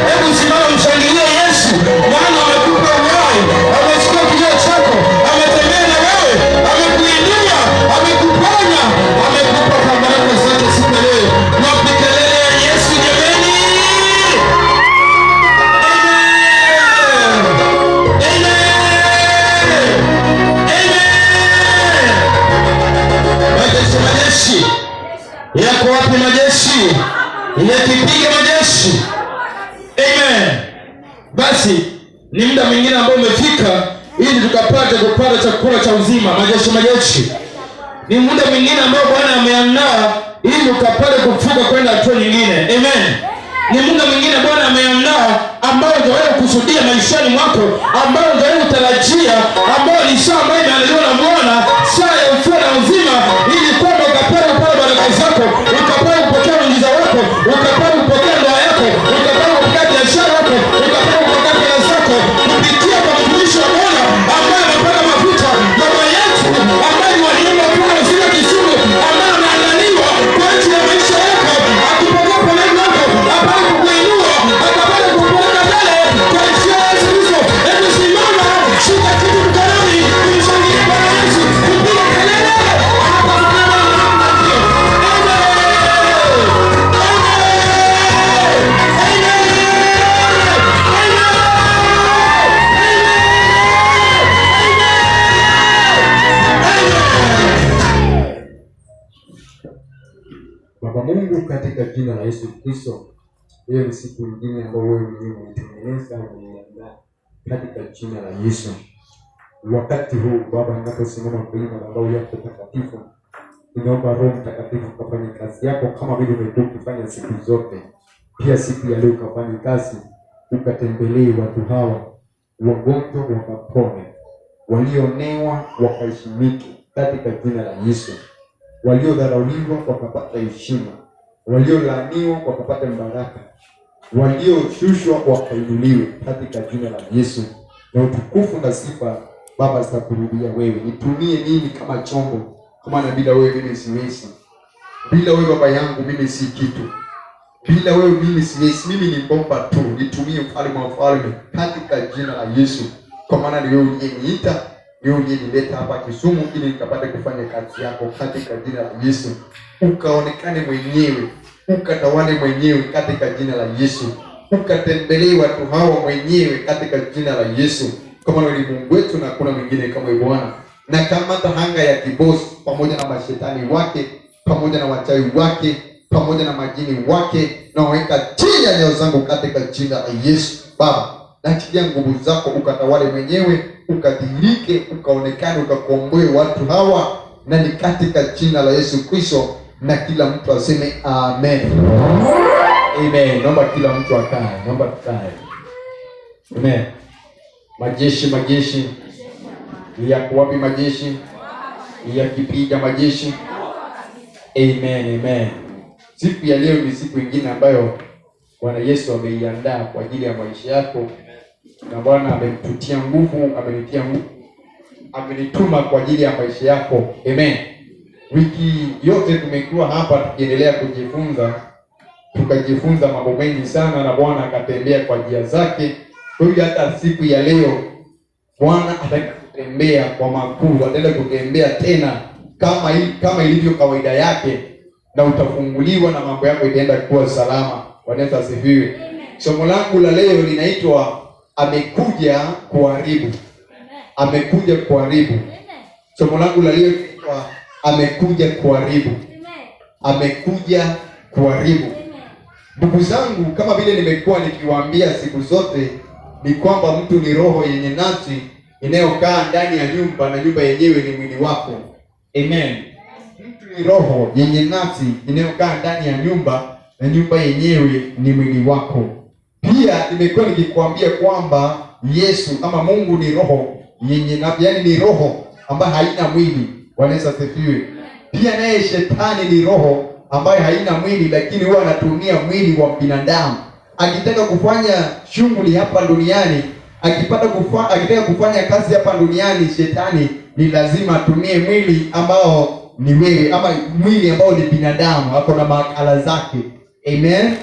Hebu simama mshangilie Yesu, maana amekupa uhai, amechukua kilio chako, ametembea na wewe, amekuinua, amekuponya, amekupa baraka zake siku leo. Wapi kelele ya Yesu jameni? Majeshi yako wapi? Majeshi yakipiga majeshi. Amen. Basi ni muda mwingine ambao umefika ili tukapate kupata chakula cha uzima. Majeshi ni muda mwingine ambao Bwana ameandaa ili ukapate kufuka kwenda hatua nyingine. Amen. Ni muda mwingine Bwana ameandaa ambao hujawahi kusudia maishani mwako, ambao hujawahi kutarajia, ambao ni saa ambayo imeandaliwa na Bwana, saa ya ufufuo na uzima, ili kwamba ukapate kupata baraka zako, ukapate kupokea muujiza wako, ukapate kupokea ndoa yako, ukapate kupokea biashara yako, ukapate kupokea pesa zako kupitia kwa mtumishi wa Bwana ambaye amepata mafuta, baba yetu ambaye ni walimu wa Bwana usika Kisumu, ambaye ameandaliwa kwa ajili ya maisha yako, akipokea pembeni yako, apate kukuinua, akapate kupeleka mbele kwa njia ya Yesu Kristo. Hebu simama, shika kitu mkononi, kumshangilia Bwana Yesu, kupiga kelele. Baba Mungu, katika jina la Yesu Kristo, hiyo ni siku nyingine ambayo wewe mwenyewe umetengeneza na umeiandaa katika jina la Yesu. Wakati huu Baba, ninaposimama kwenye madhabahu yako takatifu, ninaomba Roho Mtakatifu kafanye kazi yako kama vile umekuwa ukifanya siku zote. Pia siku ya leo kafanye kazi, ukatembelee watu hawa, wagonjwa wakapone, walionewa wakaheshimike katika jina la Yesu. Waliodharauliwa wakapata heshima, waliolaaniwa wakapata baraka, walioshushwa wakainuliwe katika jina la Yesu. Na utukufu na sifa Baba zitakurudia wewe. Nitumie mimi kama chombo, kama na bila wewe mimi siwezi. Bila wewe Baba yangu mimi si kitu. Bila wewe mimi siwezi. Mimi ni bomba tu. Nitumie mfalme wa falme katika jina la Yesu. Kwa maana ni wewe uliyeniita, wewe uliyenileta hapa Kisumu ili nikapate kufanya kazi yako katika jina la Yesu. Ukaonekane mwenyewe, ukatawale mwenyewe katika jina la Yesu. Ukatembelee watu hawa mwenyewe katika jina la Yesu. Kama wewe ni Mungu wetu na hakuna mwingine kama wewe Bwana. Na kama hanga ya kibosi pamoja na mashetani wake, pamoja na wachawi wake, pamoja na majini wake, na waweka chini ya nyayo zangu katika jina la Yesu. Baba, naachilia nguvu zako ukatawale mwenyewe, ukadhihirike, ukaonekane, ukakomboe watu hawa, na ni katika jina la Yesu Kristo. Na kila mtu aseme amen. Amen. Naomba kila mtu akae. Naomba tukae. Amen. Majeshi yako wapi? Majeshi yakipiga majeshi. Amen. Siku ya leo ni siku nyingine ambayo Bwana Yesu ameiandaa kwa ajili ya maisha yako, na Bwana amemtutia nguvu, amenitia nguvu, amenituma kwa ajili ya maisha yako. Amen. Wiki yote tumekuwa hapa tukiendelea kujifunza, tukajifunza mambo mengi sana, na Bwana akatembea kwa njia zake. Kwa hiyo hata siku ya leo Bwana ataka kutembea kwa makuu, ataenda kutembea tena kama ilivyo kawaida yake, na utafunguliwa na mambo yako itaenda kuwa salama. Bwana asifiwe. Somo langu la leo linaitwa amekuja kuharibu. Amekuja kuharibu. Somo langu la leo linaitwa amekuja kuharibu. Amekuja kuharibu. Ndugu zangu, kama vile nimekuwa nikiwaambia siku zote, ni kwamba mtu ni roho yenye nafsi inayokaa ndani ya nyumba, na nyumba yenyewe ni mwili wako. Amen. Mtu ni roho yenye nafsi inayokaa ndani ya nyumba, na nyumba yenyewe ni mwili wako. Pia nimekuwa nikikwambia kwamba Yesu ama Mungu ni roho yenye nafsi, yani ni roho ambayo haina mwili. Bwana asifiwe. Pia naye shetani ni roho ambayo haina mwili, lakini huwa anatumia mwili wa binadamu. Akitaka kufanya shughuli hapa duniani, akitaka kufanya kazi hapa duniani, shetani ni lazima atumie mwili ambao ni wewe, ama mwili ambao ni binadamu, hapo na makala zake. Amen.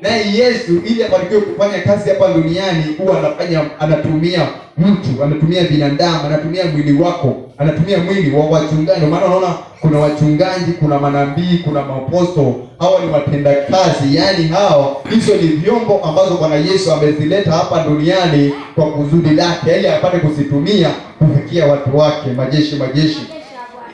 Naye Yesu ili afanikiwe kufanya kazi hapa duniani huwa anatumia mtu, anatumia binadamu, anatumia mwili wako, anatumia mwili wa wachungaji. Maana unaona kuna wachungaji, kuna manabii, kuna maapostoli, hawa ni watendakazi. Yaani hao, hizo ni vyombo ambazo Bwana Yesu amezileta hapa duniani kwa kusudi lake, ili apate kuzitumia kufikia watu wake, majeshi.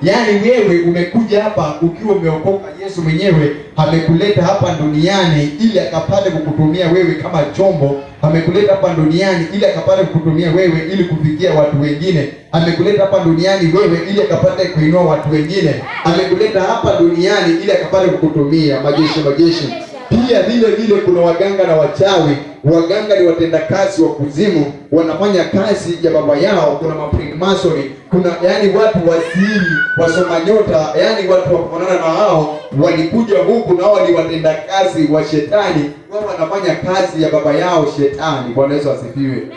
Yaani wewe umekuja hapa ukiwa umeokoka. Yesu mwenyewe amekuleta hapa duniani ili akapate kukutumia wewe kama chombo. Amekuleta hapa duniani ili akapate kukutumia wewe ili kufikia watu wengine. Amekuleta hapa duniani wewe ili akapate kuinua watu wengine. Amekuleta hapa duniani ili akapate kukutumia, majeshi. Pia vile kuna waganga na wachawi. Waganga ni watendakazi wa kuzimu, wanafanya kazi ya baba yao. Kuna maprimasoni, kuna yani watu wasiri, wasoma nyota, yani watu wakufanana na hao walikuja huku, na hao ni watendakazi wa shetani. Wao wanafanya kazi ya baba yao shetani. Bwana Yesu asifiwe.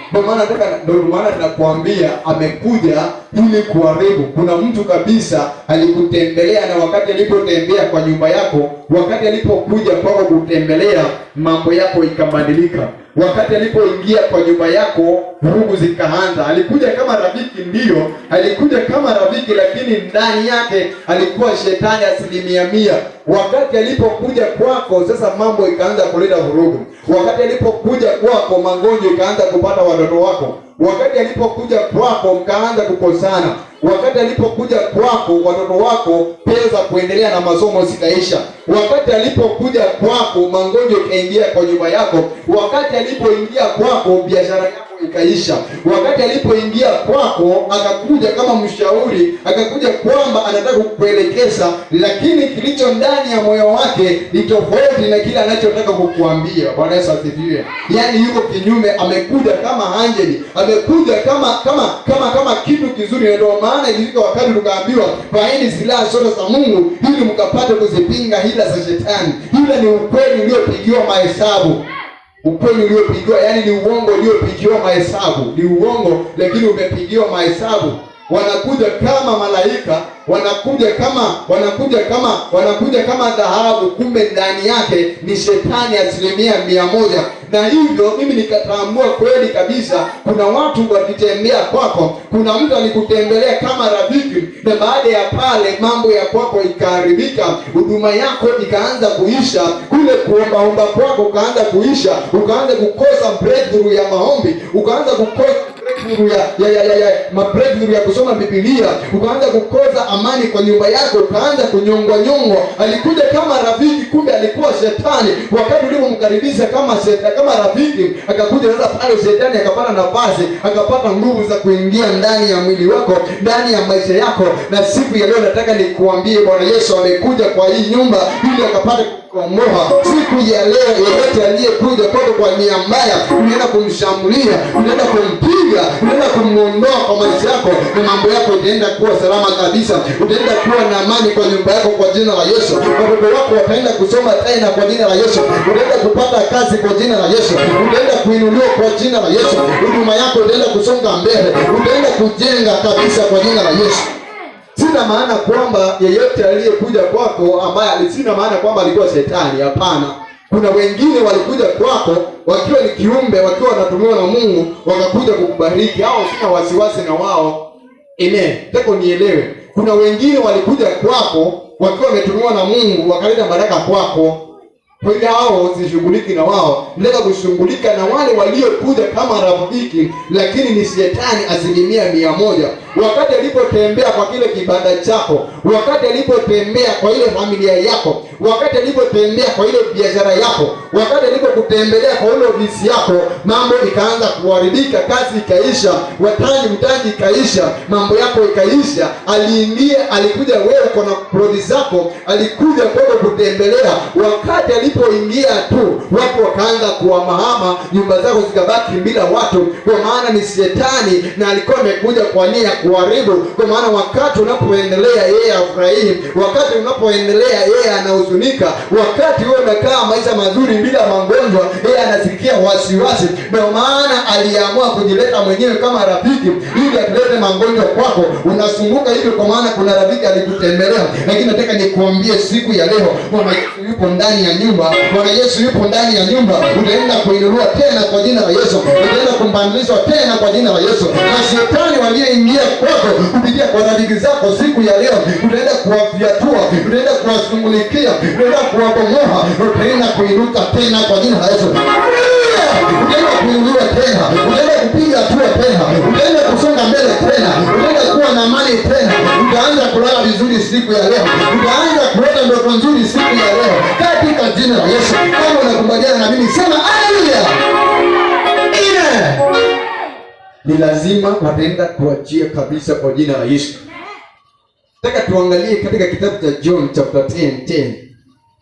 Ndio maana tunakuambia amekuja ili kuharibu. Kuna mtu kabisa alikutembelea, na wakati alipotembea kwa nyumba yako, wakati alipokuja kwako kutembelea, mambo yako ikabadilika. Wakati alipoingia kwa nyumba yako, vurugu zikaanza. Alikuja kama rafiki, ndio alikuja kama rafiki, lakini ndani yake alikuwa shetani 100%. Wakati alipokuja kwako, sasa mambo ikaanza kuleta vurugu. Wakati alipokuja kwako, magonjwa ikaanza kupata watoto wako. Wakati alipokuja kwako, mkaanza kukosana. Wakati alipokuja kwako, watoto wako pesa kuendelea na masomo zikaisha. Wakati alipokuja kwako, magonjwa ikaingia kwa nyumba yako. Wakati alipoingia kwako, biashara yako ikaisha. Wakati alipoingia kwako, akakuja kama mshauri, akakuja kwamba anataka kukuelekeza, lakini kilicho ndani ya moyo wake ni tofauti na kile anachotaka kukuambia. Bwana Yesu asifiwe. Yaani yuko kinyume, amekuja kama angeli, amekuja kama kitu kizuri. Ndio maana ilifika wakati tukaambiwa, vaeni silaha zote za Mungu ili mkapate kuzipinga hila za shetani. Hila ni ukweli uliopigiwa mahesabu. Ukweli uliopigiwa, yani ni uongo uliopigiwa mahesabu. Ni uongo lakini umepigiwa mahesabu. Wanakuja kama malaika, wanakuja kama dhahabu, kumbe ndani yake ni shetani 100%. Na hivyo mimi nikatambua kweli kabisa, kuna watu wakitembea kwako, kuna mtu alikutembelea kama rafiki, na baada ya pale mambo ya kwako ikaharibika, huduma yako ikaanza kuisha, kule kuomba kwako kaanza kuisha, ukaanza kukosa breakthrough ya maombi, ukaanza kukosa breakthrough ya kusoma Biblia, ukaanza kukosa amani kwa nyumba yako, ukaanza kunyongwa. Alikuja kama rafiki, kumbe alikuwa shetani. Wakati ulipomkaribisha kama rafiki, akakuja sasa pale shetani akapata nafasi, akapata nguvu za kuingia ndani ya mwili wako, ndani ya maisha yako. Na siku ya leo nataka nikuambie, Bwana Yesu amekuja kwa hii nyumba ili akapate kukomboa. Siku ya leo yeyote aliyekuja kwako kwa nia mbaya, unaenda kumshambulia, unaenda kumpiga, unaenda kumuondoa kwa maisha yako, na mambo yako itaenda kuwa salama kabisa. Utaenda kuwa na amani kwa nyumba yako kwa jina la Yesu. Watoto wako wataenda kusoma tena kwa jina la Yesu. Utaenda kupata kazi kwa jina la Yesu. Utaenda kuinuliwa kwa jina la Yesu. Huduma yako itaenda kusonga mbele. Utaenda kujenga kabisa kwa jina la Yesu. Sina maana kwamba yeyote aliyekuja kwako ambaye sina maana kwamba alikuwa shetani, hapana. Kuna wengine walikuja kwako wakiwa ni kiumbe, wakiwa wanatumiwa na Mungu, wakakuja kukubariki. Hao sina wasiwasi na wao. Amen. Tako nielewe. Kuna wengine walikuja kwako wakiwa wametumiwa na Mungu, wakaleta baraka kwako. Kwa hiyo hao usishughuliki na wao. Nataka kushughulika na wale waliokuja kama rafiki, lakini ni shetani 100%. Wakati alipotembea kwa kile kibanda chako, wakati alipotembea kwa ile familia yako, wakati alipotembea kwa ile biashara yako, wakati alipokutembelea kwa ile ofisi yako, mambo ikaanza kuharibika, kazi ikaisha, mtaji ikaisha, mambo yako ikaisha. Alikuja wewe kwa plodi zako, alikuja kwako kutembelea. Wakati alipoingia tu, watu wakaanza kuhamahama, nyumba zako zikabaki bila watu, kwa maana ni shetani na alikuwa amekuja kwa nia kuharibu. Kwa maana wakati unapoendelea yeye afurahii, wakati unapoendelea yeye anahuzunika, wakati wewe umekaa maisha mazuri bila magonjwa, yeye anasikia wasiwasi. Ndio maana aliamua kujileta mwenyewe kama rafiki ili atulete magonjwa kwako. Unasumbuka hivi kwa maana kuna rafiki alikutembelea. Lakini nataka nikuambie siku ya leo, Bwana Yesu yupo ndani ya nyumba. Bwana Yesu yupo ndani ya nyumba. Utaenda kuinuliwa tena kwa jina la Yesu. Utaenda kumbadilishwa tena kwa jina la Yesu. Na shetani waliyeingia kwako kupitia kwa rafiki zako siku ya leo, utaenda kuwafiatua, utaenda kuwashughulikia, utaenda kuwabomoa, utaenda kuinuka tena kwa jina la Yesu. Utaenda kuinuliwa tena, utaenda kupiga hatua tena, utaenda kusonga mbele tena, utaenda kuwa na amani tena, utaanza kulala vizuri siku ya leo, utaanza kuota ndoto nzuri siku ya leo katika jina la Yesu. Kama unakubaliana na mimi sema haleluya. Ni lazima wataenda kuachia kabisa kwa jina la Yesu. Nataka tuangalie katika kitabu cha John chapter 10.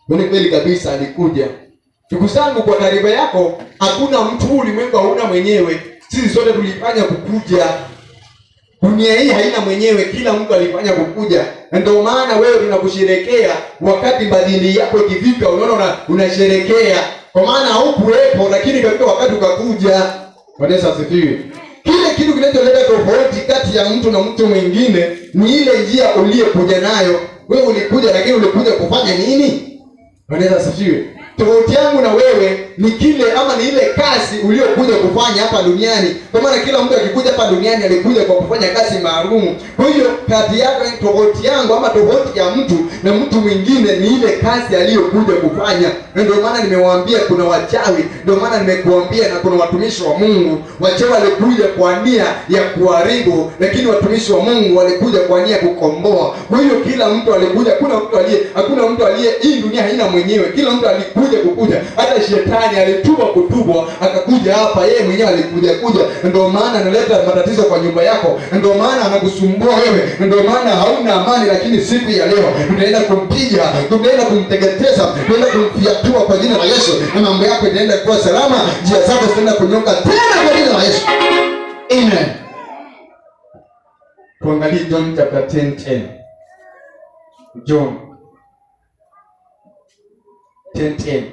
Ni kweli kabisa alikuja. Ndugu zangu, kwa taarifa yako, hakuna mtu ulimwengu hauna mwenyewe. Sisi sote tulifanya kukuja. Dunia hii haina mwenyewe, kila mtu alifanya kukuja. Ndio maana wewe tunakusherekea wakati badili yako ikifika, unaona unasherekea. Kwa maana haukuwepo, lakini katika wakati ukakuja. Bwana Yesu asifiwe. Kile kitu kinacholeta tofauti kati ya mtu na mtu mwingine ni ile njia uliyokuja nayo. Wewe ulikuja, lakini ulikuja kufanya nini? Bwana Yesu asifiwe. Tofauti yangu na wewe ni kile ama ni ile kazi uliyokuja kufanya hapa duniani. Kwa maana kila mtu akikuja hapa duniani alikuja kwa kufanya kazi maalum. Kwa hiyo kati yako, tofauti yangu ama tofauti ya mtu na mtu mwingine ni ile kazi aliyokuja kufanya. Ndio maana nimewaambia kuna wachawi, ndio maana nimekuambia na kuna watumishi wa Mungu. Wachawi walikuja kwa nia ya kuharibu, lakini watumishi wa Mungu walikuja kwa nia kukomboa. Kwa hiyo kila mtu alikuja, hakuna mtu aliye, hii dunia haina mwenyewe. Kila mtu alikuja kukuja. Hata shetani alituma kutubwa akakuja hapa, yeye mwenyewe alikuja. Ndio maana analeta matatizo kwa nyumba yako, ndio maana anakusumbua wewe, ndio maana hauna amani. Lakini siku ya leo tunaenda kumpiga, tunaenda kumteketeza, tunaenda kumfiatua kwa jina la Yesu, na mambo yako itaenda kuwa salama, njia zako zitaenda kunyoka tena kwa jina la Yesu. Amen. Tuangalie John chapter 10. John 10.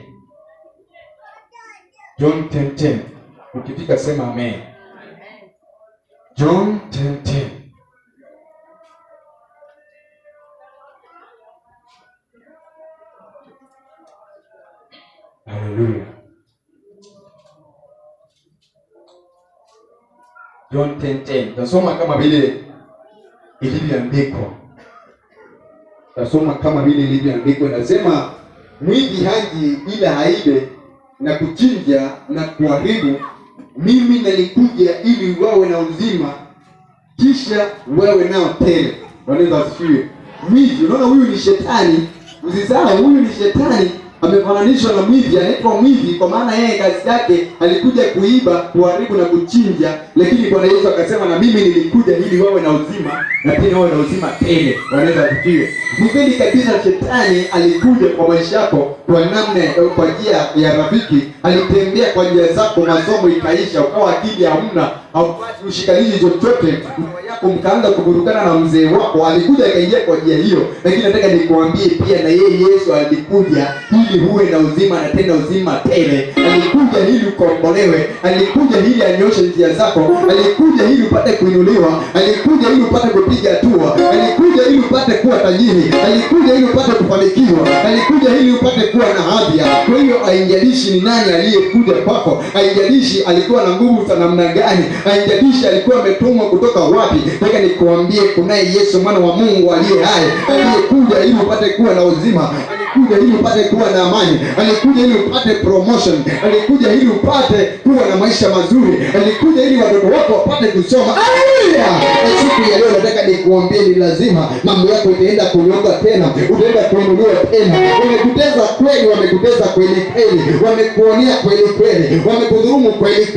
John 10. Ukifika sema amen. John 10. Hallelujah. John 10. Tasoma kama vile ilivyoandikwa. Nasema mwivi haji ila haibe na kuchinja na kuharibu. Mimi nalikuja ili wawe na uzima, kisha wawe nao tele. Bwana asifiwe. Mwivi, unaona huyu ni shetani. Usisahau huyu ni shetani. Amefananishwa na mwivi, anaitwa mwivi kwa maana yeye kazi yake alikuja kuiba, kuharibu na kuchinja. Lakini Bwana Yesu akasema na mimi nilikuja ili wawe na uzima, na tena wawe na uzima tele. Bwana asifiwe. Ni kweli kabisa, shetani alikuja kwa maisha yako kwa namna, kwa njia ya rafiki. Alitembea kwa njia zako, masomo ikaisha, ukawa akili hamna, haupati ushikanishi chochote, yako mkaanza kuburukana na mzee wako. Alikuja akaingia kwa njia hiyo. Lakini nataka nikuambie pia na yeye Yesu alikuja ili uwe na uzima, na tena uzima tele. Alikuja ili ukombolewe, alikuja ili anyoshe njia zako, alikuja ili upate kuinuliwa, alikuja ili upate kupiga hatua, alikuja ili upate kuwa tajiri, alikuja ili upate kufanikiwa, alikuja ili upate kuwa na afya. Kwa hiyo haijalishi ni nani aliyekuja kwako, haijalishi alikuwa na nguvu za namna gani, haijalishi alikuwa ametumwa kutoka wapi. Nataka nikuambie kunaye Yesu mwana wa Mungu aliye hai, aliyekuja ili upate kuwa na uzima, alikuja ili upate kuwa na amani, alikuja ili upate promotion, alikuja ili upate kuwa na maisha mazuri, alikuja ili watoto wako wapate kusoma. Haleluya! Siku ya leo nataka nikuambie ni lazima mambo yako itaenda kunyoka tena, utaenda kuinuliwa tena. Wamekuteza kweli, wamekuteza kweli, wamekuonea kweli, wamekudhulumu kweli,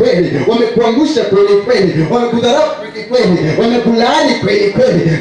wamekuangusha kweli, wamekudharau kweli, wamekulaani kweli.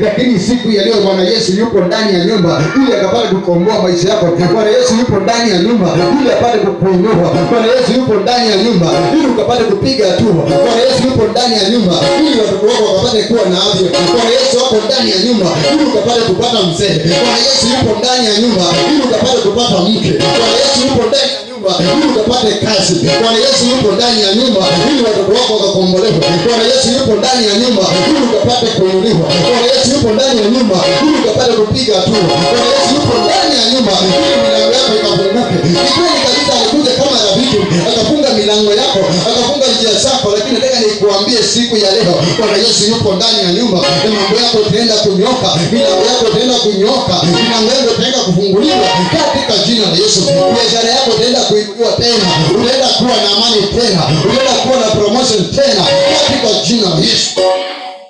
Lakini siku ya leo Bwana Yesu yupo ndani ya nyumba ili akapate kukomboa maisha yako. Bwana Yesu yupo ndani ya nyumba ili apate kukuinua. Bwana Yesu yupo ndani ya nyumba ili ukapate kupiga hatua. Bwana Yesu yupo ndani ya nyumba ili watoto wako wakapate kuwa na afya. Bwana Yesu yupo ndani ya nyumba ili ukapate kupata mzee. Bwana Yesu yupo ndani ya nyumba ili ukapate kupata mke. Bwana Yesu yupo ndani ya nyumba ili ukapate kazi. Bwana Yesu yupo ndani ya nyumba ili watoto wako wakakombolewe. Bwana Yesu yupo ndani ya nyumba ili ukapate kuinuliwa. Bwana Yesu yupo ndani ya nyumba ili ukapate kupiga hatua. Bwana Yesu yupo ndani ya nyumba ili milango yako ikafunguke. Ni kweli kabisa, alikuja kama rafiki, akafunga milango yako, akafunga njia zako, lakini nataka nikuambie siku ya leo, Bwana Yesu yupo ndani ya nyumba na mambo yako itaenda kunyoka, milango yako itaenda kunyoka, milango yako itaenda kufunguliwa katika jina la Yesu. Biashara yako itaenda kuinuliwa tena, utaenda kuwa na amani tena, utaenda kuwa na promotion tena katika jina la Yesu.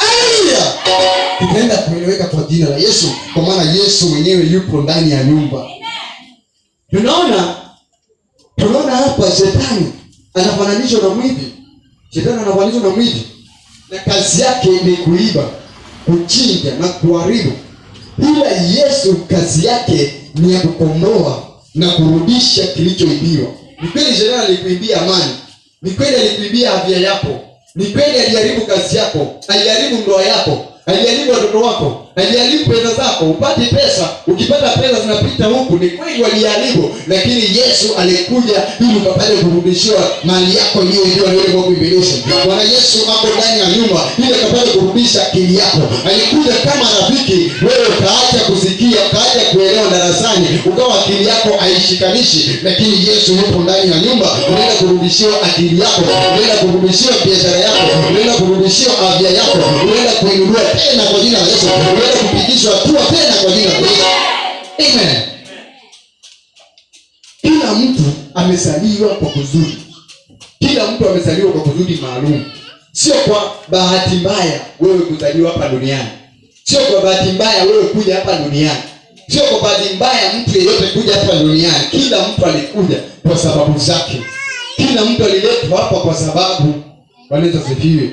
Haleluya! Tutaenda kueleweka kwa jina la Yesu, kwa maana Yesu mwenyewe yupo ndani ya nyumba. Tunaona hapa shetani anafananishwa na mwivi. Shetani anafananishwa na mwivi, na kazi yake ni kuiba, kuchinja na kuharibu. Ila Yesu kazi yake ni ya kukomboa na kurudisha kilichoibiwa. Ni kweli shetani alikuibia amani, ni kweli alikuibia afya yako, ni kweli aliharibu kazi yako, aliharibu ndoa yako, aliharibu watoto wako, aliharibu pesa zako, upate pesa, ukipata pesa zinapita huku. Ni kweli waliharibu, lakini Yesu alikuja ili ukapate kurudishiwa mali yako iliyoibiwa na yule Mungu ibilisi. Bwana Yesu hapo ndani ya nyumba ili akapate kurudisha akili yako. Alikuja kama rafiki, wewe ukaacha kusikia, ukaacha kuelewa darasani, ukawa akili yako haishikanishi, lakini Yesu yupo ndani ya nyumba. Unaenda kurudishiwa akili yako, unaenda kurudishiwa biashara yako, unaenda kurudishiwa afya yako, unaenda kuinuliwa tena kwa jina la Yesu, unaenda kupigishwa hatua tena kwa jina la Yesu. Amen. Kila mtu amezaliwa kwa kusudi. Kila mtu amezaliwa kwa kusudi maalum. Sio kwa bahati mbaya wewe kuzaliwa hapa duniani. Sio kwa bahati mbaya wewe kuja hapa duniani. Sio kwa bahati mbaya mtu yeyote kuja hapa duniani. Kila mtu alikuja kwa sababu zake. Kila mtu aliletwa hapa kwa sababu. Bwana Yesu asifiwe.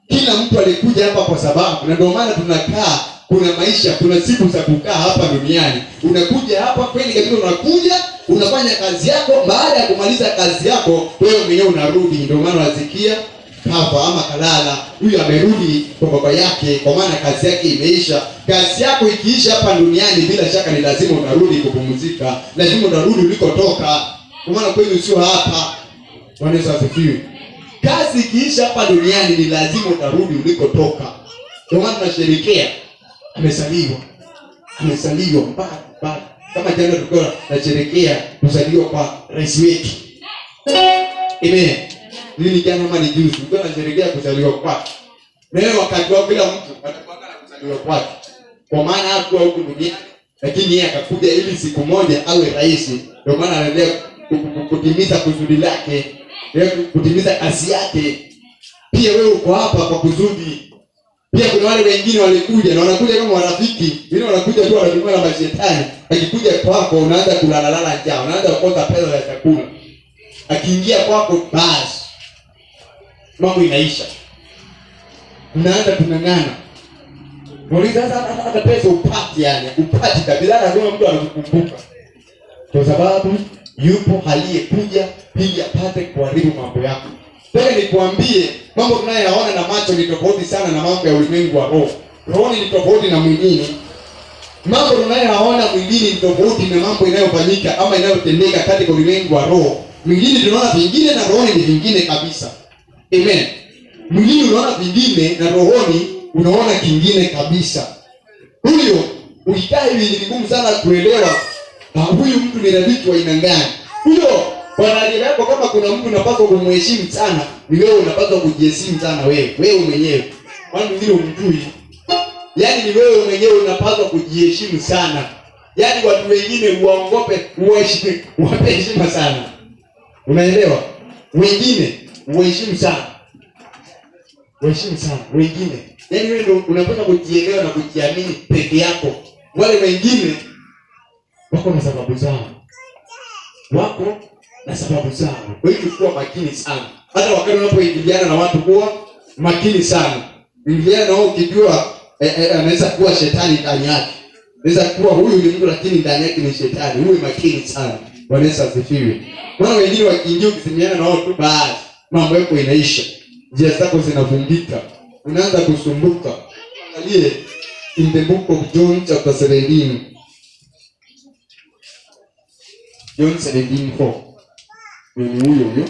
Kila mtu alikuja hapa kwa sababu, na ndio maana tunakaa, kuna maisha, kuna siku za kukaa hapa duniani. Unakuja hapa kweli kabisa, unakuja, unafanya kazi yako, baada ya kumaliza kazi yako, wewe mwenyewe unarudi. Ndio maana unasikia kafa ama kalala, huyu amerudi kwa baba yake, kwa maana kazi yake imeisha. Kazi yako ikiisha hapa duniani, bila shaka ni lazima unarudi kupumzika, lazima unarudi ulikotoka, kwa maana kweli sio hapa. Bwana Yesu asifiwe. Kazi ikiisha hapa duniani ni lazima utarudi ulikotoka. Ndio maana tunasherehekea amesaliwa mpaka kama jana tulikuwa tunasherehekea kuzaliwa kwa rais wetu. Amen. Nini jana ama ni juzi tulikuwa tunasherehekea kuzaliwa kwake. Leo wakati wa kila mtu atakuwa na kuzaliwa kwake. Kwa maana hakuwa huko duniani, lakini yeye akakuja ili siku moja awe rais. Ndio maana anaendelea kutimiza kusudi lake, kutimiza kazi yake. Pia wewe uko hapa kwa kusudi. Pia kuna wale wengine walikuja na wanakuja kama marafiki, wengine wanakuja tu wanatumwa na mashetani. Akikuja kwako unaanza kulala njaa, unaanza kukosa pesa za chakula. Akiingia kwako basi mambo inaisha. Unaanza kung'ang'ana. Muuliza hata pesa upati kabisa, lazima mtu anakukumbuka. Kwa sababu yupo aliyekuja ili apate kuharibu mambo yako. Sasa nikwambie, mambo tunayoyaona na macho ni tofauti sana na mambo ya ulimwengu wa roho. Roho ni tofauti na mwilini. Mambo tunayoyaona mwilini ni tofauti na mambo inayofanyika ama inayotendeka katika ulimwengu wa roho. Mwilini tunaona vingine na rohoni ni vingine kabisa. Amen. Mwilini unaona vingine na rohoni unaona kingine kabisa. Huyo ukikaa hivi ni ngumu sana kuelewa huyu mtu ni rafiki wa aina gani. Huyo wanalielewa yako, kama kuna mtu unapaswa kumheshimu sana, ni wewe unapaswa kujiheshimu sana wewe mwenyewe. Watu wengine umjui. Yaani ni wewe mwenyewe unapaswa kujiheshimu sana. Yaani watu wengine uwaogope, uwape heshima sana. Unaelewa? Wengine uheshimu sana. Uheshimu sana wengine. Yaani wewe ndio unapaswa kujielewa na kujiamini peke yako. Wale wengine wako na sababu zao. Kwa hiyo kuwa makini sana. Hata wakati unapoingiliana na watu kuwa makini sana. Ingiliana na wao ukijua anaweza kuwa shetani ndani yake. Anaweza kuwa huyu ni mtu lakini ndani yake ni shetani. Uwe makini sana. Bwana Yesu asifiwe. Maana wengine wakiingia ukisimiana na wao tu basi mambo yako inaisha, njia zako zinavundika, unaanza kusumbuka. Angalie in the book of John chapter 17. John 17:4. Ni huyo.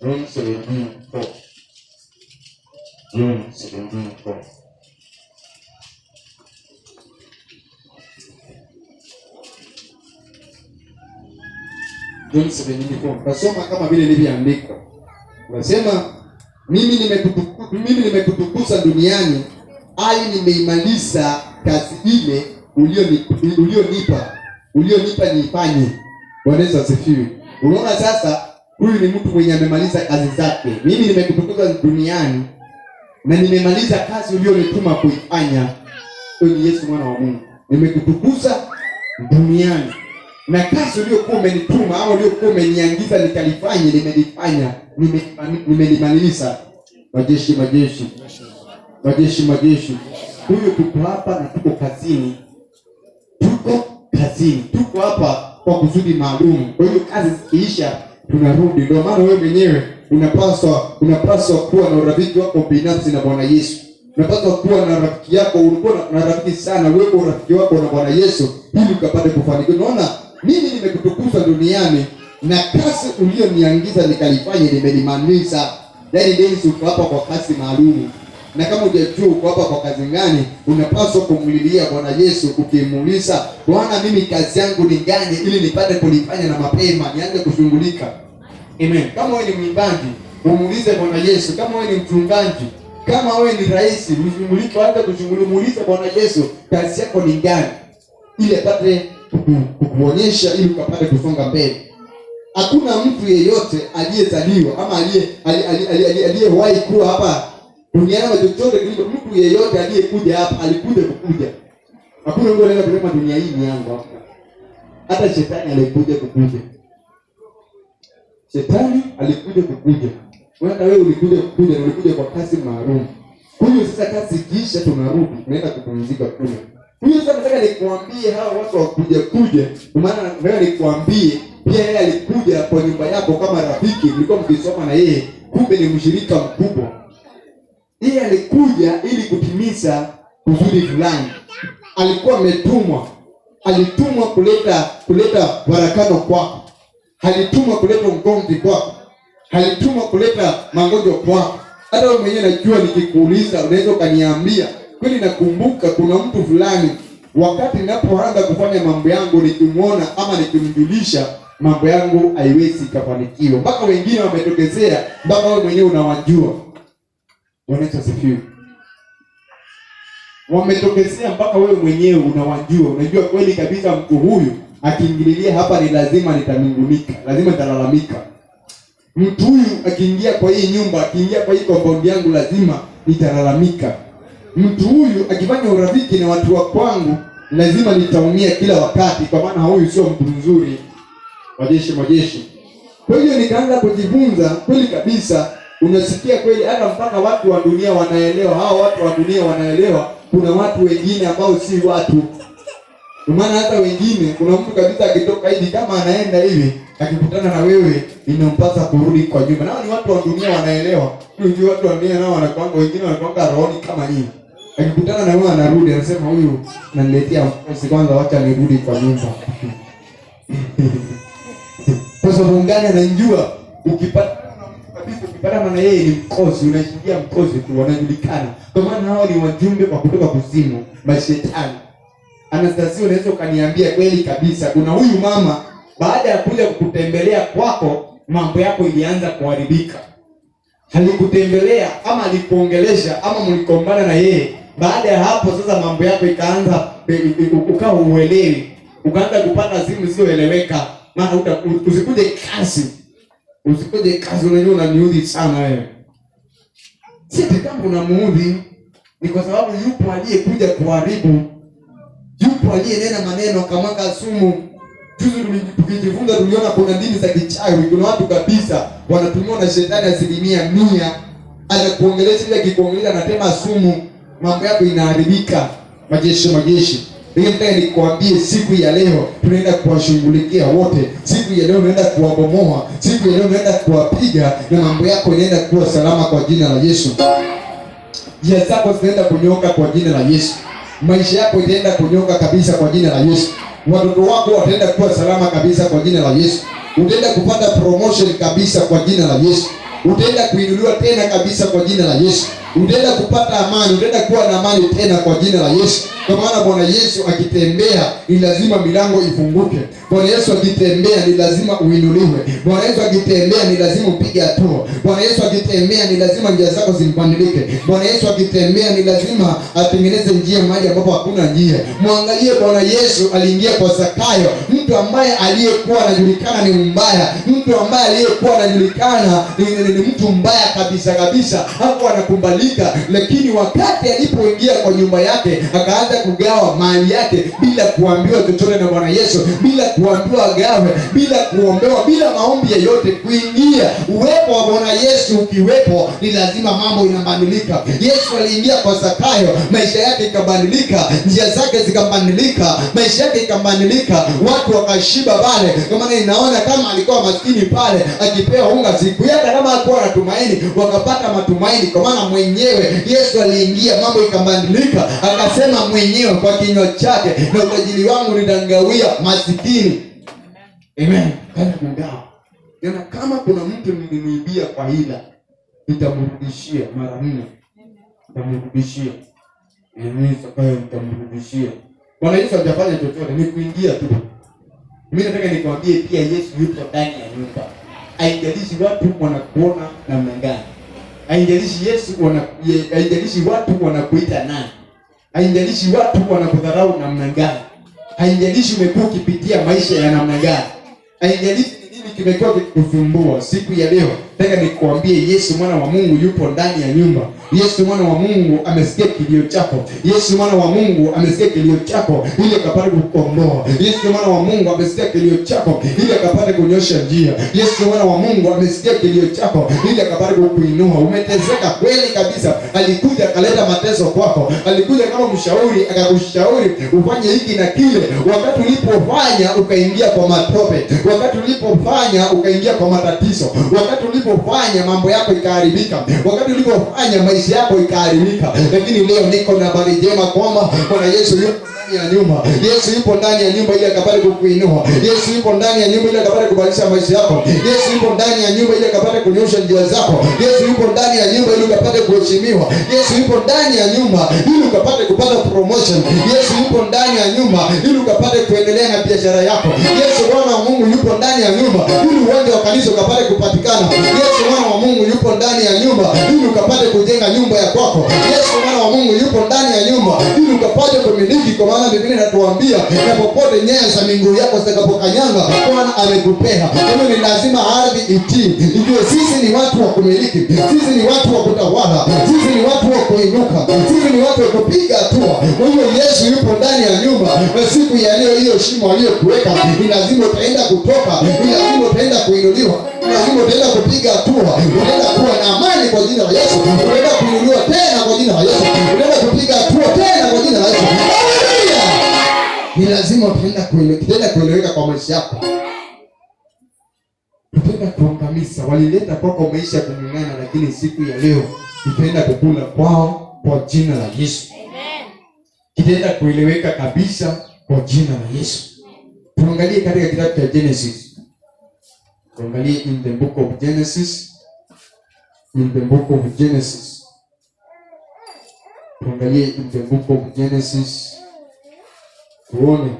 John 17:4. John 17:4. John 17:4. Nasoma kama vile ilivyoandikwa. Nasema mimi nimekutukuza duniani, ali nimeimaliza kazi ile ulionipa niifanye. Bwana Yesu asifiwe. Unaona sasa, huyu ni mtu mwenye amemaliza kazi zake. Mimi nimekutukuza duniani na nimemaliza kazi ulionituma kuifanya. Huyu ni Yesu mwana wa Mungu. Nimekutukuza duniani na kazi uliyokuwa umenituma au uliyokuwa umeniagiza nikalifanye, nimelifanya, nimelimaliza. Majeshi. Huyu tuko hapa na tuko kazini. Tuko hapa kwa kusudi maalum. Kwa hiyo kazi zikiisha tunarudi. Ndio maana wewe mwenyewe unapaswa kuwa na urafiki wako binafsi na Bwana Yesu. Unapaswa kuwa na rafiki yako, ulikuwa na rafiki sana, wewe urafiki wako na Bwana Yesu ili ukapate kufanikiwa. Unaona, mimi nimekutukuza duniani na kazi ulioniagiza nikalifanye, nimelimaliza. Yaani uko hapa kwa kazi maalum. Na kama hujajua uko hapa kwa kazi gani, unapaswa kumlilia Bwana Yesu ukimuuliza, Bwana, mimi kazi yangu ni gani ili nipate kulifanya na mapema nianze kushughulika. Amen. Kama wewe ni mwimbaji, umuulize Bwana Yesu. Kama wewe ni mchungaji, kama wewe ni rais, ushughulike, anza kushughulika, muulize Bwana Yesu kazi yako ni gani ili apate kukuonyesha ili ukapate kusonga mbele. Hakuna mtu yeyote aliyezaliwa ama aliyewahi kuwa hapa duniani na chochote kile, mtu yeyote aliyekuja hapa alikuja kukuja. Hakuna mtu anaweza kusema dunia hii ni yangu hapa. Hata shetani alikuja kukuja. Wewe ulikuja kwa kazi maalum. Huyo sasa kazi ikiisha tunarudi, tunaenda kupumzika kule. Huyo sasa nataka nikuambie hao watu wakuja, kwa maana wewe nikuambie pia yeye alikuja kwa nyumba yako kama rafiki, mlikuwa mkisoma na yeye, kumbe ni mshirika mkubwa. Yeye alikuja ili kutimiza kusudi fulani. Alikuwa alitumwa kuleta barakano kwako. Alitumwa kuleta ugomvi kwako. Alitumwa kuleta magonjwa kwako. Hata wewe mwenyewe najua nikikuuliza unaweza ukaniambia, kweli nakumbuka kuna mtu fulani wakati ninapoanza kufanya mambo yangu nikimuona ama nikimjulisha mambo yangu haiwezi kufanikiwa. Mpaka wengine wametokezea, mpaka wewe mwenyewe unawajua. Bwana asifiwe. Wametokezea mpaka wewe mwenyewe unawajua. Unajua kweli kabisa mtu huyu akiingililia hapa ni lazima nitanungunika, lazima nitalalamika. Mtu huyu akiingia kwa hii nyumba, akiingia kwa hii compound yangu lazima nitalalamika. Mtu huyu akifanya urafiki na watu wa kwangu lazima nitaumia kila wakati, kwa maana huyu sio mtu mzuri. Majeshi. Kwa hiyo nikaanza kujifunza kweli kabisa. Unasikia kweli hata mpaka watu wa dunia wanaelewa, hao watu wa dunia wanaelewa kuna watu wengine ambao si watu. Kwa maana hata wengine kuna mtu kabisa akitoka hivi kama anaenda hivi akikutana na wewe inampasa kurudi kwa nyumba. Nao ni watu wa dunia wanaelewa. Ndio watu wa dunia nao wanakwanga, wengine wanakwanga rohoni kama nyinyi. Akikutana na wewe anarudi anasema huyu naniletea mkosi, kwanza wacha nirudi kwa nyumba. Kwa sababu ngani anajua ukipatana na yeye ni mkosi, unashikia mkosi tu, wanajulikana. Kwa maana hao ni wajumbe kwa kutoka kuzimu, mashetani. Anastasia, unaweza ukaniambia kweli kabisa kuna huyu mama baada ya kuja kukutembelea kwako mambo yako ilianza kuharibika. Alikutembelea ama alikuongelesha ama mlikombana na yeye. Baada ya hapo sasa mambo yako ikaanza ukawa uelewi. Ukaanza kupata simu sioeleweka. Maana usikuje kazi unajua unaniudhi sana wewe. Sisi kama unamuudhi ni kwa sababu yupo aliyekuja kuharibu. Yupo aliyenena maneno akamwaga sumu. Juzi tukijifunza tuliona kuna dini za kichawi, kuna watu kabisa wanatumiwa na shetani 100%. Anakuongelesha ile kikuongelesha anatema sumu, mambo yako inaharibika. Majeshi. Nataka nikwambie siku ya leo tunaenda kuwashughulikia wote. Siku ya leo tunaenda kuwabomoa. Siku ya leo tunaenda kuwapiga, na mambo yako yanaenda kuwa salama kwa jina la Yesu. Njia zako zinaenda kunyoka kwa jina la Yesu. Maisha yako itaenda kunyoka kabisa kwa jina la Yesu. Watoto wako wataenda kuwa salama kabisa kwa jina la Yesu. Utaenda kupata promotion kabisa kwa jina la Yesu. Utaenda kuinuliwa tena kabisa kwa jina la Yesu. Utaenda kupata amani, utaenda kuwa na amani tena kwa jina la Yesu. Kwa maana Bwana Yesu akitembea ni lazima milango ifunguke. Bwana Yesu akitembea ni lazima uinuliwe. Bwana Yesu akitembea ni lazima upige hatua. Bwana Yesu akitembea ni lazima njia zako zibadilike. Bwana Yesu akitembea ni lazima atengeneze njia mahali ambapo hakuna njia. Mwangalie Bwana Yesu aliingia kwa Zakayo, mtu ambaye aliyekuwa anajulikana ni mbaya, mtu ambaye aliyekuwa anajulikana ni mtu mbaya kabisa kabisa, hapo anakubalika. Lakini wakati alipoingia kwa nyumba yake, akaanza kugawa mali yake bila kuambiwa chochote na Bwana Yesu, bila kuambiwa agawe, bila kuombewa, bila maombi yoyote. Kuingia uwepo wa Bwana Yesu ukiwepo, ni lazima mambo inabadilika. Yesu aliingia kwa Zakayo, maisha yake ikabadilika, njia zake zikabadilika, maisha yake ikabadilika, watu wakashiba pale. Kwa maana inaona kama alikuwa maskini pale akipewa unga siku yake, kama hakuwa na tumaini, wakapata matumaini. Kwa maana mwenyewe Yesu aliingia, mambo ikabadilika, akasema mwenyewe kwa kinywa chake, na utajiri wangu nitangawia masikini. Amen. Kana kungawa. Yana kama kuna mtu niliniibia kwa hila, nitamrudishia mara 4. Nitamrudishia. Nitamrudishia. Bwana Yesu hajafanya chochote, ni kuingia tu. Mimi nataka nikwambie pia Yesu yupo ndani ya nyumba. Haijalishi watu wanakuona namna gani. Haijalishi watu wanakuita nani. Haijalishi watu wanakudharau namna gani. Haijalishi umekuwa ukipitia maisha ya namna gani. Haijalishi ni nini kimekuwa kikusumbua. Siku ya leo nataka nikuambie Yesu mwana wa Mungu yupo ndani ya nyumba. Yesu mwana wa Mungu amesikia kilio chako. Yesu mwana wa Mungu amesikia kilio chako ili akapate kukukomboa. Yesu mwana wa Mungu amesikia kilio chako ili akapate kunyosha njia. Yesu mwana wa Mungu amesikia kilio chako ili akapate kukuinua. Umeteseka kweli kabisa. Alikuja akaleta mateso kwako. Alikuja kama mshauri akakushauri ufanye hiki na kile. Wakati ulipofanya ukaingia kwa matope. Wakati ulipofanya ukaingia kwa matatizo. Wakati ulipofanya mambo yako ikaharibika. Wakati ulipofanya maisha yako ikaharibika. Lakini leo niko na habari njema kwamba Bwana Yesu yupo ndani ya nyumba. Yesu yupo ndani ya nyumba ili akapate kukuinua. Yesu yupo ndani ya nyumba ili akapate kubadilisha maisha yako. Yesu yupo ndani ya nyumba ili akapate kunyosha njia zako. Yesu yupo ndani ya nyumba ili ukapate kuheshimiwa. Yesu yupo ndani ya nyumba ili ukapate kupata promotion. Yesu yupo ndani ya nyumba ili ukapate kuendelea na biashara yako. Yesu Bwana wa Mungu yupo ndani ya nyumba ili uwanja wa kanisa ukapate kupatikana. Yesu Bwana wa Mungu yupo ndani ya nyumba ili ukapate kujenga nyumba ya kwako. Yesu Bwana wa Mungu yupo ndani ya nyumba ili ukapate kumiliki, kwa maana Biblia inatuambia na popote nyayo za miguu yako zitakapokanyanga Bwana amekupea. Kwa hiyo ni lazima ardhi itii. Ndio sisi ni watu wa kumiliki. Sisi ni watu wa kutawala. Sisi ni watu wa kuinuka. Sisi ni watu wa kupiga hatua. Kwa hiyo Yesu yupo ndani ya nyumba. Na siku ya leo hiyo shimo aliyokuweka ni lazima utaenda kutoka. Ni lazima utaenda kuinuliwa. Ni lazima utaenda kupiga hatua. Utaenda kuwa na amani kwa jina la Yesu. Utaenda kuinuliwa tena kwa jina la Yesu. Utaenda kupiga hatua tena kwa jina la Yesu. Ni lazima utaenda kueleweka kwa maisha yako. Utaenda kuangamiza. Walileta kwako maisha kumng'ang'ana, lakini siku ya leo utaenda kukula kwao kwa jina la Yesu. Amen. Itaenda kueleweka kabisa kwa jina la Yesu. Tuangalie katika kitabu cha Genesis. Tuangalie in the book of Genesis. In the book of Genesis. Tuangalie in the book of Genesis. Tuone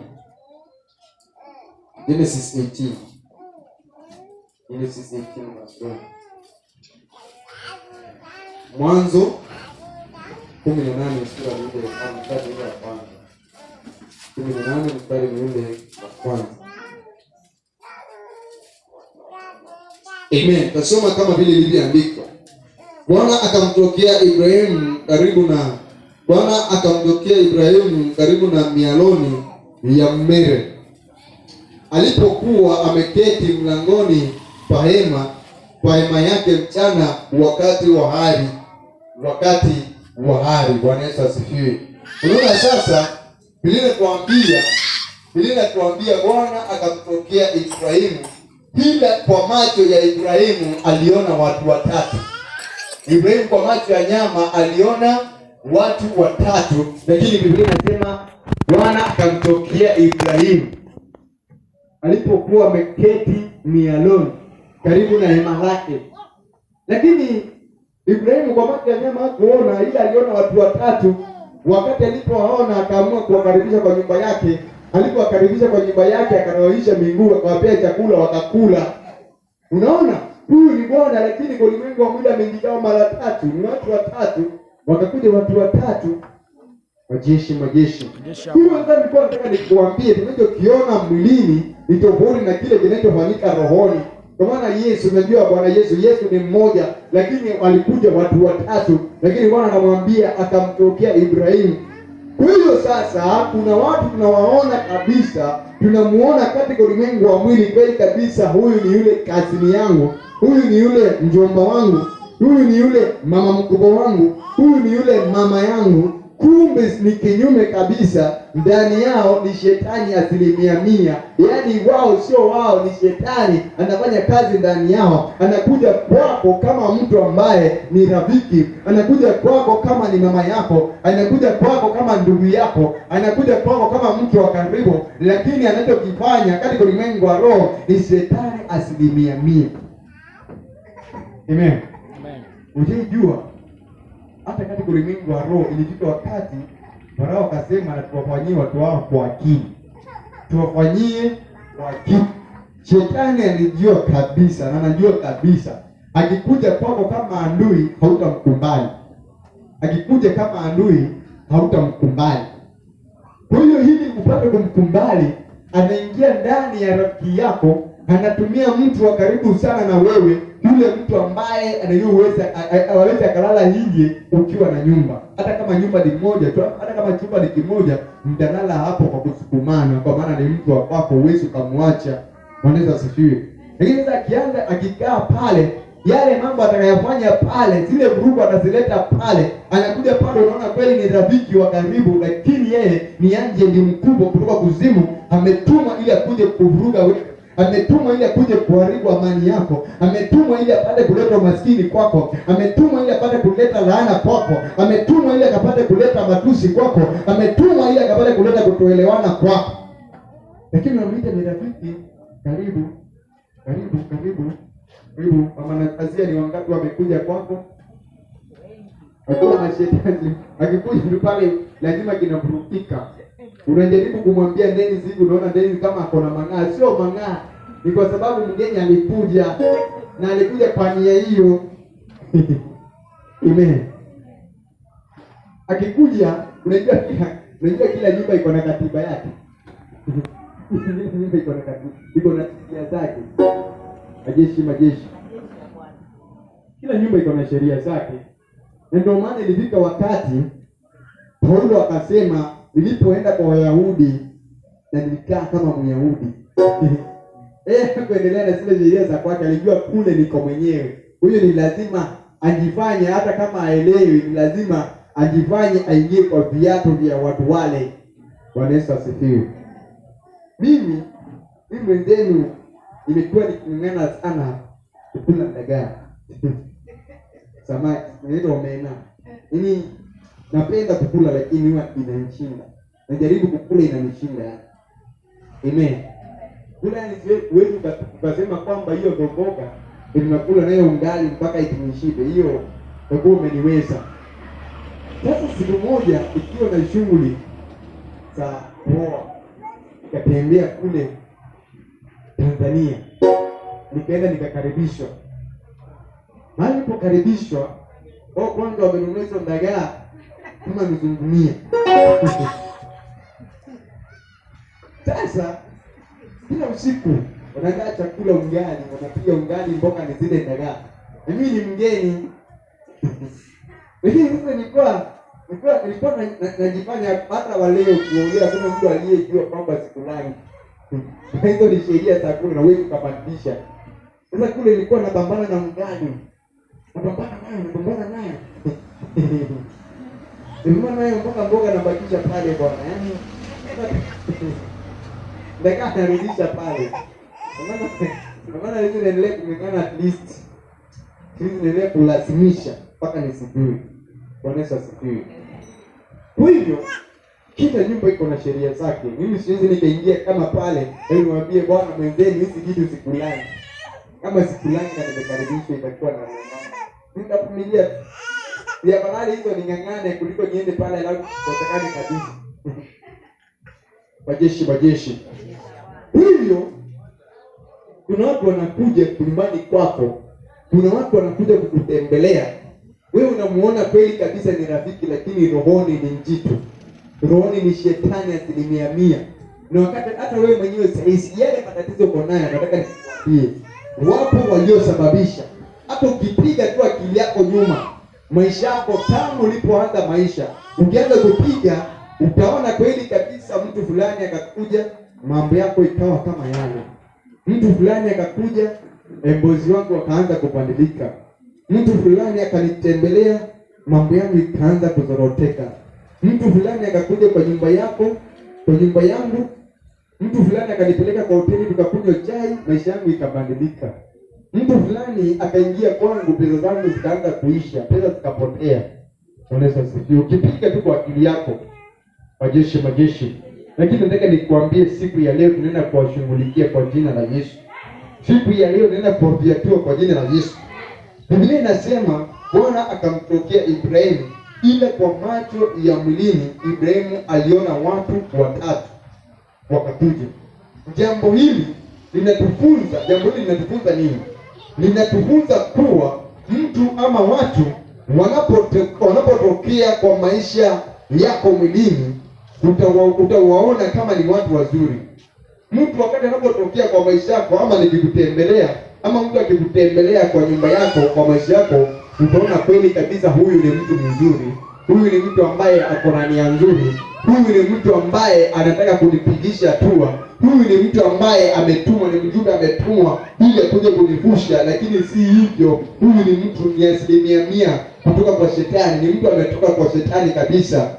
Genesis 18. Genesis 18 verse 1. Mwanzo 18 mstari wa kwanza. 18 mstari wa kwanza. Amen. Tasoma kama vile ilivyoandikwa. Bwana akamtokea Ibrahimu karibu na mialoni ya Mamre. Alipokuwa ameketi mlangoni pa hema yake mchana wakati wa hari. Bwana Yesu asifiwe. Unaona sasa Biblia inatuambia Bwana akamtokea Ibrahimu, ila kwa macho ya Ibrahimu aliona watu watatu. Ibrahimu kwa macho ya nyama aliona watu watatu, lakini Biblia inasema Bwana akamtokea Ibrahimu alipokuwa ameketi mialoni karibu na hema lake. Lakini Ibrahimu kwa macho ya nyama hakuona, ila aliona watu watatu. Wakati alipowaona akaamua kuwakaribisha kwa nyumba yake. Alipowakaribisha kwa nyumba yake akawaisha miguu, akawapea chakula wakakula. Unaona? Huyu ni Bwana, lakini kwa ulimwengu wa muda ameingia mara tatu. Ni watu watatu, wakakuja watu watatu. Majeshi. Hiyo sasa nilikuwa nataka nikuambie, tunachokiona mwilini ni tofauti na kile kinachofanyika rohoni. Kwa maana Yesu, unajua Bwana Yesu ni mmoja, lakini walikuja watu watatu, lakini Bwana anamwambia akamtokea Ibrahimu. Kwa hiyo sasa kuna watu tunawaona kabisa, tunamuona katika ulimwengu wa mwili kweli kabisa, huyu ni yule kazini yangu, huyu ni yule mjomba wangu, huyu ni yule mama mkubwa wangu, huyu ni yule mama yangu. Kumbe ni kinyume kabisa. Ndani yao ni shetani 100%. Yaani wao sio wao, ni shetani anafanya kazi ndani yao. Anakuja kwako kama mtu ambaye ni rafiki, anakuja kwako kama ni mama yako, anakuja kwako kama ndugu yako, anakuja kwako kama mtu wa karibu, lakini anachokifanya katika ulimwengu wa roho ni shetani 100%. Amen. Unajua hata katika ulimwengu wa roho ilifika wakati Farao akasema na tuwafanyie watu wao kwa akili. Tuwafanyie kwa akili. Shetani alijua kabisa na anajua kabisa akikuja kwako kama adui hautamkubali. Akikuja kama adui hautamkubali. Kwa hiyo ili upate kumkubali, anaingia ndani ya rafiki yako, anatumia mtu wa karibu sana na wewe, yule mtu ambaye anaweza akalala nje ukiwa na nyumba. Hata kama nyumba ni moja tu, hata kama chumba ni kimoja, mtalala hapo kwa kusukumana, kwa maana ni mtu wa kwako, uwezi ukamwacha. Mwanaweza asifiwe. Lakini sasa akikaa pale, yale mambo atakayofanya pale, zile vurugu atazileta pale, anakuja pale, unaona kweli ni rafiki wa karibu, lakini yeye ni agent mkubwa kutoka kuzimu, ametumwa ili akuje kuvuruga wewe. Ametumwa ili akuje kuharibu amani yako. Ametumwa ili apate kuleta umaskini kwako. Ametumwa ili apate kuleta laana kwako. Ametumwa ili akapate kuleta matusi kwako. Ametumwa ili akapate kuleta kutoelewana kwako. Lakini unamwita ni rafiki, karibu. Mama Azia, ni wangapi wamekuja kwako? Akiwa na shetani, akikuja tu pale lazima kinavurugika. Unajaribu kumwambia ndeni zigu, unaona ndeni kama akona mang'aa. Sio mang'aa, ni kwa sababu mgeni alikuja na alikuja kwa nia hiyo. Amen. Akikuja, unajua kila nyumba iko na katiba yake. Nyumba iko na sheria zake. Majeshi. Kila nyumba iko na sheria zake. Ndio maana ilifika wakati Paulo akasema, nilipoenda kwa Wayahudi na nilikaa kama Myahudi. Kuendelea na zile sheria za kwake, alijua kule niko mwenyewe. Huyo ni lazima ajifanye, hata kama haelewi, ni lazima ajifanye aingie kwa viatu vya watu wale. Bwana Yesu asifiwe. Mimi mwenzenu nimekuwa niking'ang'ana sana kukula dagaa. Samaki, ndio omena. Mimi napenda kukula, lakini huwa inanishinda. Najaribu kukula, inanishinda. Amen. Kula ni wewe ukasema kwamba hiyo mboga tunakula nayo ungali mpaka itinishibe. Hiyo kwa umeniweza. Sasa siku moja ikiwa na shughuli za roho, nikatembea kule Tanzania. Nikaenda nikakaribishwa. Mahali nilipokaribishwa, kwanza wamenunua dagaa kama mzungumia. Sasa kila usiku wanaandaa chakula ungali, wanapiga ungali mboga ni zile dagaa. Na mimi ni mgeni. Lakini sasa nilikuwa najifanya hata waleo kuongea kama mtu aliyejua kwamba sikulani. Hizo ni sheria za kule na wewe ukabadilisha. Sasa kule nilikuwa napambana na ungali. Napambana nayo. Mboga nabakisha pale bwana. Yaani Ndaka narudisha pale. Kwa maana hizo niendelee kumekana at least. Hizi niendelee kulazimisha mpaka nisijue. Bwana Yesu asifiwe. Kwa hivyo kila nyumba iko na sheria zake. Mimi siwezi nikaingia kama pale, ili niwaambie bwana mwenzeni hizi kitu sikulani. Kama sikulani na nimekaribishwa itakuwa na ng'ang'ana. Nitavumilia. Ya badala hizo ning'ang'ane kuliko niende pale alafu kosekane kabisa. Majeshi. Hivyo kuna watu wanakuja kulimbani kwako. Kuna watu wanakuja kukutembelea. Wewe unamuona kweli kabisa ni rafiki, lakini rohoni ni njitu. Rohoni ni shetani 100%. Na wakati hata wewe mwenyewe sahihi yale matatizo uko nayo, nataka nikwambie, wapo waliosababisha. Hata ukipiga tu akili yako nyuma, maisha yako tangu ulipoanza maisha, ukianza kupiga utaona kweli kabisa mtu fulani akakuja, mambo yako ikawa kama yale. Mtu fulani akakuja, embozi wangu wakaanza kubadilika. Mtu fulani akanitembelea, mambo yangu ikaanza kuzoroteka. Mtu fulani akakuja kwa nyumba yako, kwa nyumba yangu. Mtu fulani akanipeleka kwa hoteli tukakunywa chai, maisha yangu ikabadilika. Mtu fulani akaingia kwangu, pesa zangu zikaanza kuisha, pesa zikapotea. Unaweza sikia ukipiga tu kwa akili yako. Majeshi. Lakini nataka nikuambie siku ya leo tunaenda kuwashughulikia kwa jina la Yesu. Siku ya leo tunaenda kuwaviatua kwa jina la Yesu. Biblia inasema Bwana akamtokea Ibrahimu, ila kwa macho ya mwilini Ibrahimu aliona watu watatu wakakuja. Jambo hili linatufunza nini? Linatufunza kuwa mtu ama watu wanapotokea kwa maisha yako mwilini, utawaona kama ni watu wazuri. Mtu wakati anapotokea kwa maisha yako, ama nikikutembelea, ama mtu akikutembelea kwa nyumba yako, kwa maisha yako, utaona kweli kabisa huyu ni mtu mzuri. Huyu ni mtu ambaye ako na nia nzuri. Huyu ni mtu ambaye anataka kunipigisha hatua. Huyu ni mtu ambaye ametumwa, ni mjumbe ametumwa ili akuje kunivusha, lakini si hivyo. Huyu ni mtu ni 100% kutoka kwa shetani, ni mtu ametoka kwa shetani kabisa.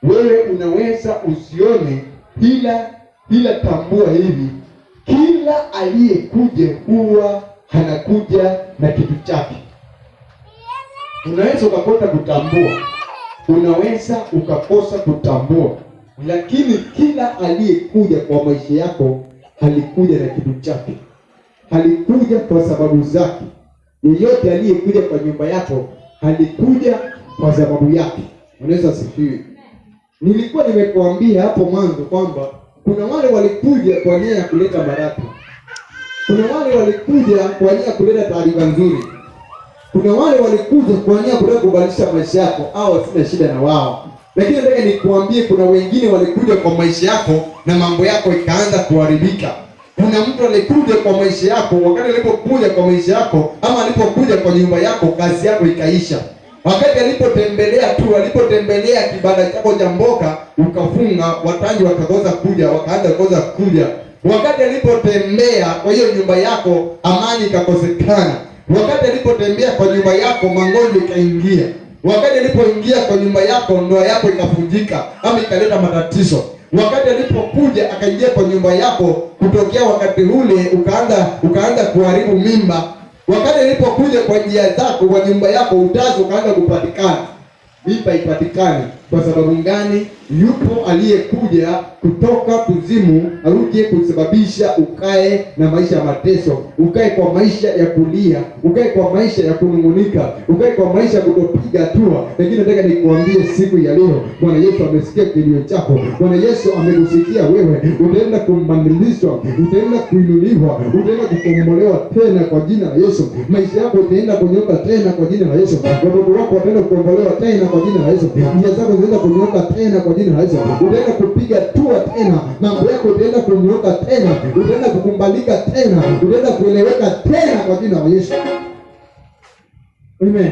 Wewe unaweza usione, ila tambua hivi, kila aliyekuja huwa anakuja na kitu chake. Unaweza ukakosa kutambua, unaweza ukakosa kutambua, lakini kila aliyekuja kwa maisha yako alikuja na kitu chake. Alikuja kwa sababu zake. Yeyote aliyekuja kwa nyumba yako alikuja kwa sababu yake. Unaweza sifiwe. Nilikuwa nimekuambia hapo mwanzo kwamba kuna wale walikuja kwa nia ya kuleta baraka. Kuna wale walikuja kwa nia ya kuleta taarifa nzuri. Kuna wale walikuja kwa nia ya kubadilisha maisha yako, au sina shida na wao. Lakini nataka nikuambie kuna wengine walikuja kwa maisha yako na mambo yako ikaanza kuharibika. Kuna mtu alikuja kwa maisha yako, wakati alipokuja kwa maisha yako ama alipokuja kwa nyumba yako, kazi yako ikaisha. Wakati alipotembelea kibanda chako cha mboga ukafunga, watanji wakakosa kuja, wakaanza kukosa kuja. Wakati alipotembea kwa hiyo nyumba yako, amani ikakosekana. Wakati alipotembea kwa nyumba yako, magonjwa ikaingia. Wakati alipoingia kwa nyumba yako, ndoa yako ikavunjika ama ikaleta matatizo. Wakati alipokuja akaingia kwa nyumba yako, kutokea wakati ule ukaanza kuharibu mimba. Wakati alipokuja kwa njia zako, kwa nyumba yako, utazo ukaanza kupatikana. Mimba ipatikane. Kwa sababu gani? Yupo aliyekuja kutoka kuzimu, arudie kusababisha ukae na maisha ya mateso, ukae kwa maisha ya kulia, ukae kwa maisha ya kunungunika, ukae kwa maisha ya kutopiga hatua. Lakini nataka nikuambie siku ya leo, Bwana Yesu amesikia kilio chako. Bwana Yesu amekusikia wewe. Utaenda kumbadilishwa, utaenda kuinuliwa, utaenda kukombolewa tena kwa jina la Yesu. Maisha yako itaenda kunyoka tena kwa jina la Yesu. Watoto wako wataenda kukombolewa tena kwa jina la Yesu. Njia zako zitaenda kunyoka tena kwa jina la Yesu. Utaenda kupiga hatua tena, mambo yako itaenda kunyoka tena, utaenda kukumbalika tena, utaenda kueleweka tena kwa jina la Yesu. Amen.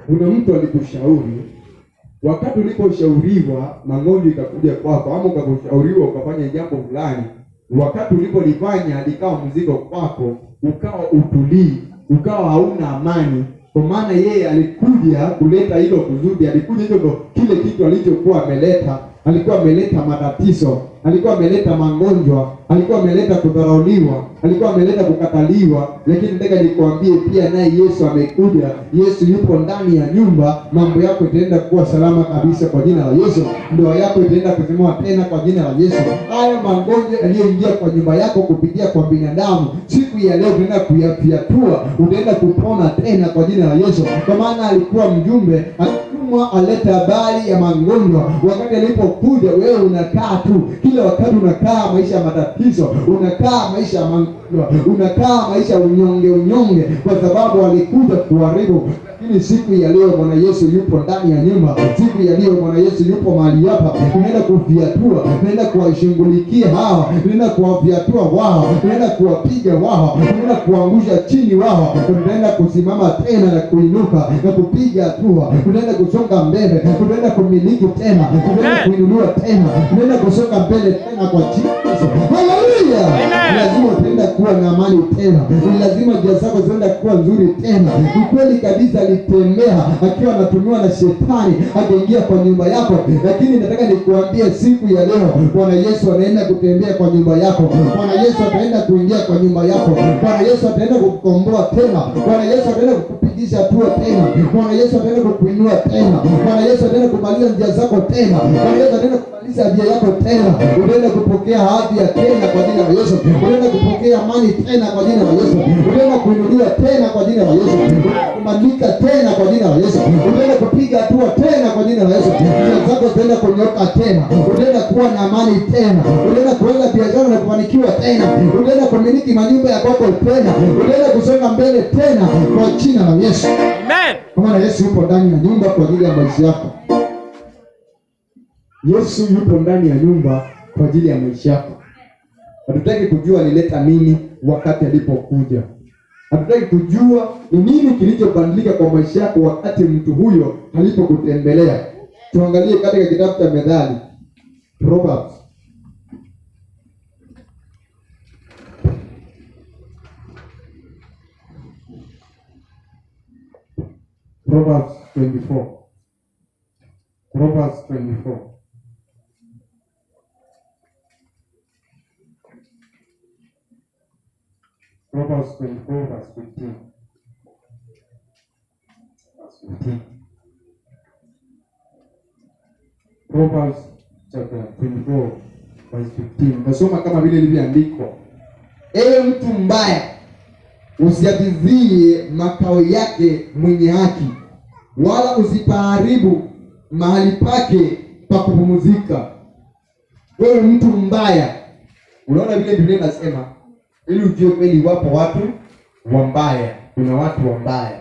Kuna mtu alikushauri, wakati uliposhauriwa magonjwa ikakuja kwako, ama ukakushauriwa ukafanya jambo fulani, wakati ulipolifanya likawa mzigo kwako, ukawa utulii, ukawa hauna amani. Kwa maana yeye alikuja kuleta hilo kusudi, alikuja hicho kile kitu alichokuwa ameleta, alikuwa ameleta matatizo, alikuwa ameleta magonjwa, alikuwa ameleta kudharauliwa, alikuwa ameleta kukataliwa. Lakini nataka nikwambie pia naye Yesu amekuja. Yesu yupo ndani ya nyumba. Mambo yako itaenda kuwa salama kabisa kwa jina la Yesu. Ndoa yako itaenda kusimama tena kwa jina la Yesu. Haya magonjwa yaliyoingia kwa nyumba yako kupitia kwa binadamu, siku ya leo utaenda kuyafiatua, utaenda kupona tena kwa jina la Yesu. Kwa maana alikuwa mjumbe aleta habari ya magonjwa. Wakati alipokuja, wewe unakaa tu, kila wakati unakaa maisha ya matatizo, unakaa maisha ya magonjwa, unakaa maisha unyonge, kwa sababu alikuja kuharibu. Lakini siku ya leo Bwana Yesu yupo ndani ya nyumba. Siku ya leo Bwana Yesu yupo mahali hapa. Tunaenda kuviatua, tunaenda kuwashughulikia hawa, tunaenda kuwaviatua wao, tunaenda kuwapiga wao, tunaenda kuangusha chini wao. Tunaenda kusimama tena na kuinuka na kupiga hatua, tunaenda kusonga mbele, tunaenda kumiliki tena, tunaenda kuinunua tena, tunaenda kusonga mbele tena kwa Yesu. Haleluya! Lazima utaenda kuwa na amani tena, lazima njia zako zienda kuwa nzuri tena. Ni kweli kabisa alitembea akiwa anatumiwa na shetani akaingia kwa nyumba yako, lakini nataka nikuambie siku ya leo Bwana Yesu anaenda kutembea kwa nyumba yako. Bwana Yesu ataenda kuingia kwa nyumba yako. Bwana Yesu ataenda kukukomboa tena. Bwana Yesu ataenda kukupigisha hatua tena. Bwana Yesu ataenda kukuinua tena. Bwana Yesu ataenda kumaliza njia zako tena. Bwana Yesu ataenda kumaliza njia yako tena. Utaenda kupokea afya tena kwa jina la Yesu. Utaenda kupokea amani tena kwa jina la Yesu. Utaenda kuinuliwa tena kwa jina la Yesu. Kumadika tena kwa jina la Yesu. Utaenda kupiga hatua tena kwa jina la Yesu. Njia zako zitaenda kunyoka tena. Utaenda kuwa na amani tena. Utaenda kuanza biashara na kufanikiwa tena. Utaenda kumiliki manyumba ya kwako tena. Utaenda kusonga mbele tena kwa jina la Yesu. Amen. Kwa maana Yesu yupo ndani ya nyumba kwa ajili ya maisha yako. Yesu yupo ndani ya nyumba kwa ajili ya maisha yako. Hatutaki kujua alileta nini wakati alipokuja. Hatutaki kujua ni nini kilichobadilika kwa maisha yako wakati mtu huyo alipokutembelea. Tuangalie katika kitabu cha Methali, Proverbs. Proverbs 24. Proverbs 24. Proverbs 24 verse 15. Verse 15. Proverbs chapter 24 verse 15. Nasoma kama vile ilivyoandikwa. Ewe mtu mbaya, usiavizie makao yake mwenye haki, wala usipaharibu mahali pake pa kupumzika. Wewe mtu mbaya. Unaona vile Biblia inasema ili ujue kweli wapo watu wambaya. Kuna watu wambaya.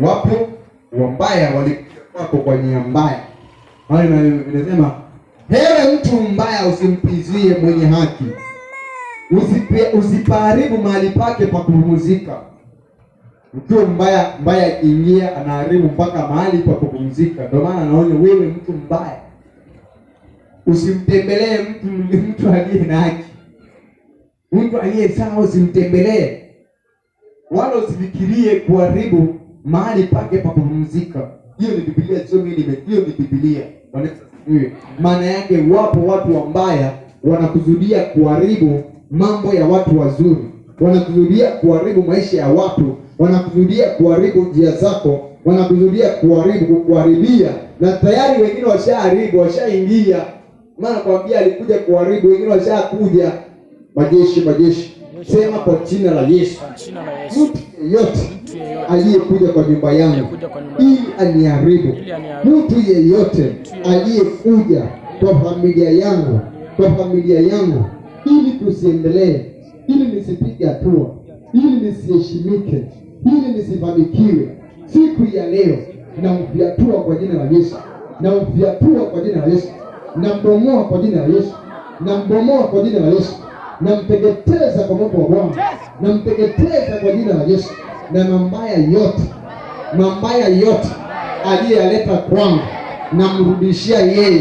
Wapo wambaya walikuwa kwa nia mbaya. Maana inasema ewe mtu mbaya, usimpizie mwenye haki, usipaharibu mahali pake pa kupumzika. Ukiwa mbaya ingia anaharibu mpaka mahali pa kupumzika. Ndio maana naona wewe mtu mbaya usimtembelee mtu aliye na haki. Mtu aliye sawa usimtembelee, wala usifikirie kuharibu mahali pake pa kupumzika. Hiyo ni Biblia, sio mimi hiyo ni Biblia. Maana yake wapo watu wambaya wanakuzudia kuharibu mambo ya watu wazuri, wanakuzudia kuharibu maisha ya watu, wanakuzudia kuharibu njia zako, wanakuzudia kukuharibia, na tayari wengine washaharibu, washaingia. Maana kwambia alikuja kuharibu, wengine washakuja. Majeshi sema kwa jina la Yesu. Mtu yeyote aliyekuja kwa nyumba yangu ili aniharibu, mtu yeyote aliyekuja kwa familia yangu, ili tusiendelee, ili nisipige hatua, ili nisiheshimike, ili nisifanikiwe, siku ya leo namviatua kwa jina la Yesu. Namviatua kwa jina la Yesu. Nambomoa kwa jina la Yesu. Nambomoa kwa jina la Yesu. Namteketeza kwa moto wa Bwana. Namteketeza kwa jina la Yesu. Na mambaya yote aliyeleta kwangu, namrudishia yeye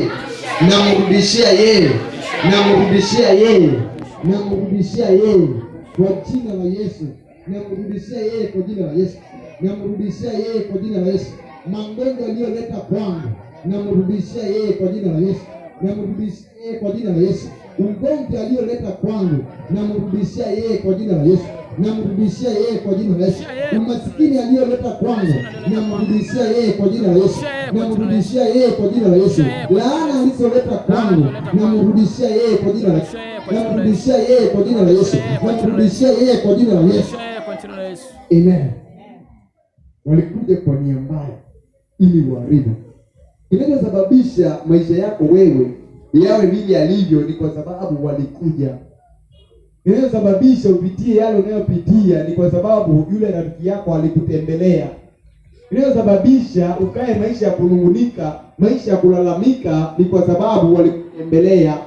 kwa jina la Yesu. Namrudishia yeye kwa jina la Yesu. Namrudishia yeye kwa jina la Yesu. Magonjwa aliyoleta kwangu, namrudishia yeye kwa jina la Yesu. namrudishia yeye kwa jina la Yesu. Ugonjwa aliyoleta kwangu, namrudishia yeye kwa jina la Yesu. Namrudishia yeye kwa jina la Yesu. Umasikini aliyoleta kwangu, namrudishia yeye kwa jina la Yesu. Namrudishia yeye kwa jina la Yesu. Laana alizoleta kwangu, namrudishia yeye kwa jina la Yesu. Namrudishia yeye kwa jina la Yesu. Namrudishia yeye kwa jina la Yesu. Amen. Walikuja kwa nia mbaya ili uharibu. Kinachosababisha maisha yako wewe yawe vile yalivyo ni kwa sababu walikuja. Kinachosababisha upitie yale unayopitia ni kwa sababu yule rafiki yako alikutembelea. Kinachosababisha ukae maisha ya kunungunika, maisha ya kulalamika ni kwa sababu walikutembelea.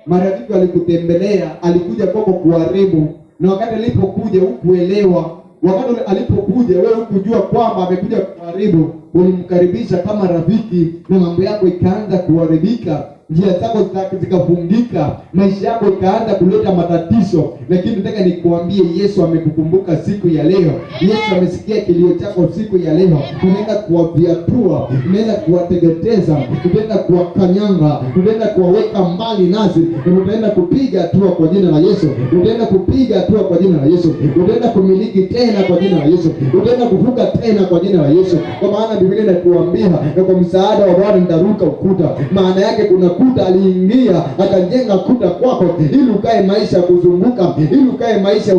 Marafiki walikutembelea, alikuja kwako kuharibu. Na wakati alipokuja hukuelewa. Wakati alipokuja wewe hukujua kwamba amekuja kuharibu. Ulimkaribisha kama rafiki na mambo yako ikaanza kuharibika. Njia zako zikafungika, maisha yako ikaanza kuleta matatizo. Lakini nataka nikuambie, Yesu amekukumbuka siku ya leo. Yesu amesikia kilio chako siku ya leo. Tunaenda kuwaviatua, tunaenda kuwateketeza, tunaenda kuwakanyanga, tunaenda kuwaweka mbali nasi. Tutaenda kupiga hatua kwa jina la Yesu. Tutaenda kupiga hatua kwa jina la Yesu. Tutaenda kumiliki tena kwa jina la Yesu. Tutaenda kuvuka tena kwa jina la Yesu. Kwa maana Biblia inatuambia na kwa msaada wa Bwana nitaruka ukuta. Maana yake kuna kuta aliingia, akajenga kuta kwako ili ukae maisha ya kuzunguka, ili ukae maisha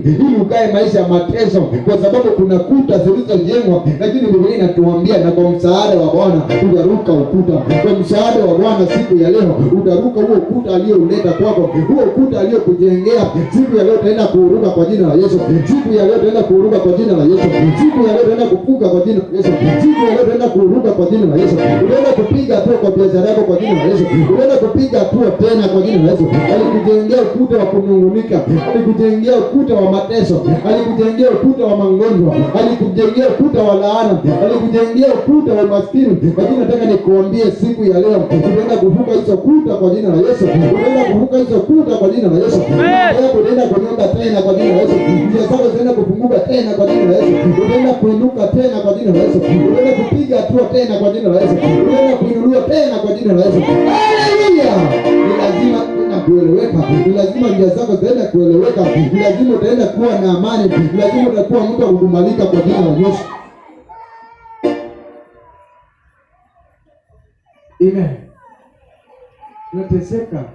ili ukae maisha ya mateso, kwa sababu kuna kuta zilizojengwa. Lakini Biblia inatuambia na kwa msaada wa Bwana utaruka ukuta. Kwa msaada wa Bwana siku ya leo utaruka huo ukuta aliyouleta kwako, huo ukuta aliyokujengea. Siku ya leo utaenda kuruka kwa jina la Yesu. Siku ya leo utaenda kuruka kwa jina la Yesu. Siku ya leo utaenda kupuka kwa jina la Yesu. Siku ya leo utaenda kuruka kwa jina la Yesu. Utaenda kupiga hatua kwa biashara yako kwa jina la Yesu. Utaenda kupiga hatua tena kwa jina la Yesu. Alikujengea ukuta wa kunungunika, alikujengea ukuta wa mateso, alikujengea ukuta wa magonjwa, alikujengea ukuta wa laana, alikujengea ukuta wa maskini. Lakini nataka nikuambie siku ya leo utaenda kuvuka hizo kuta kwa jina la Yesu. Utaenda kuvuka hizo kuta kwa jina la Yesu. Utaenda kunyonga tena kwa jina la Yesu. Njia zako zitaenda kufunguka tena kwa jina la Yesu. Utaenda kuinuka tena kwa jina la Yesu. Utaenda kupiga hatua tena kwa jina la Yesu. Utaenda kuinuliwa tena kwa jina la Yesu. Haleluya! Ni lazima kueleweka, ni lazima njia zako zitaenda kueleweka, ni lazima utaenda kuwa na amani, ni lazima utakuwa mtu wa kukubalika kwa jina la Yesu. Amen. Unateseka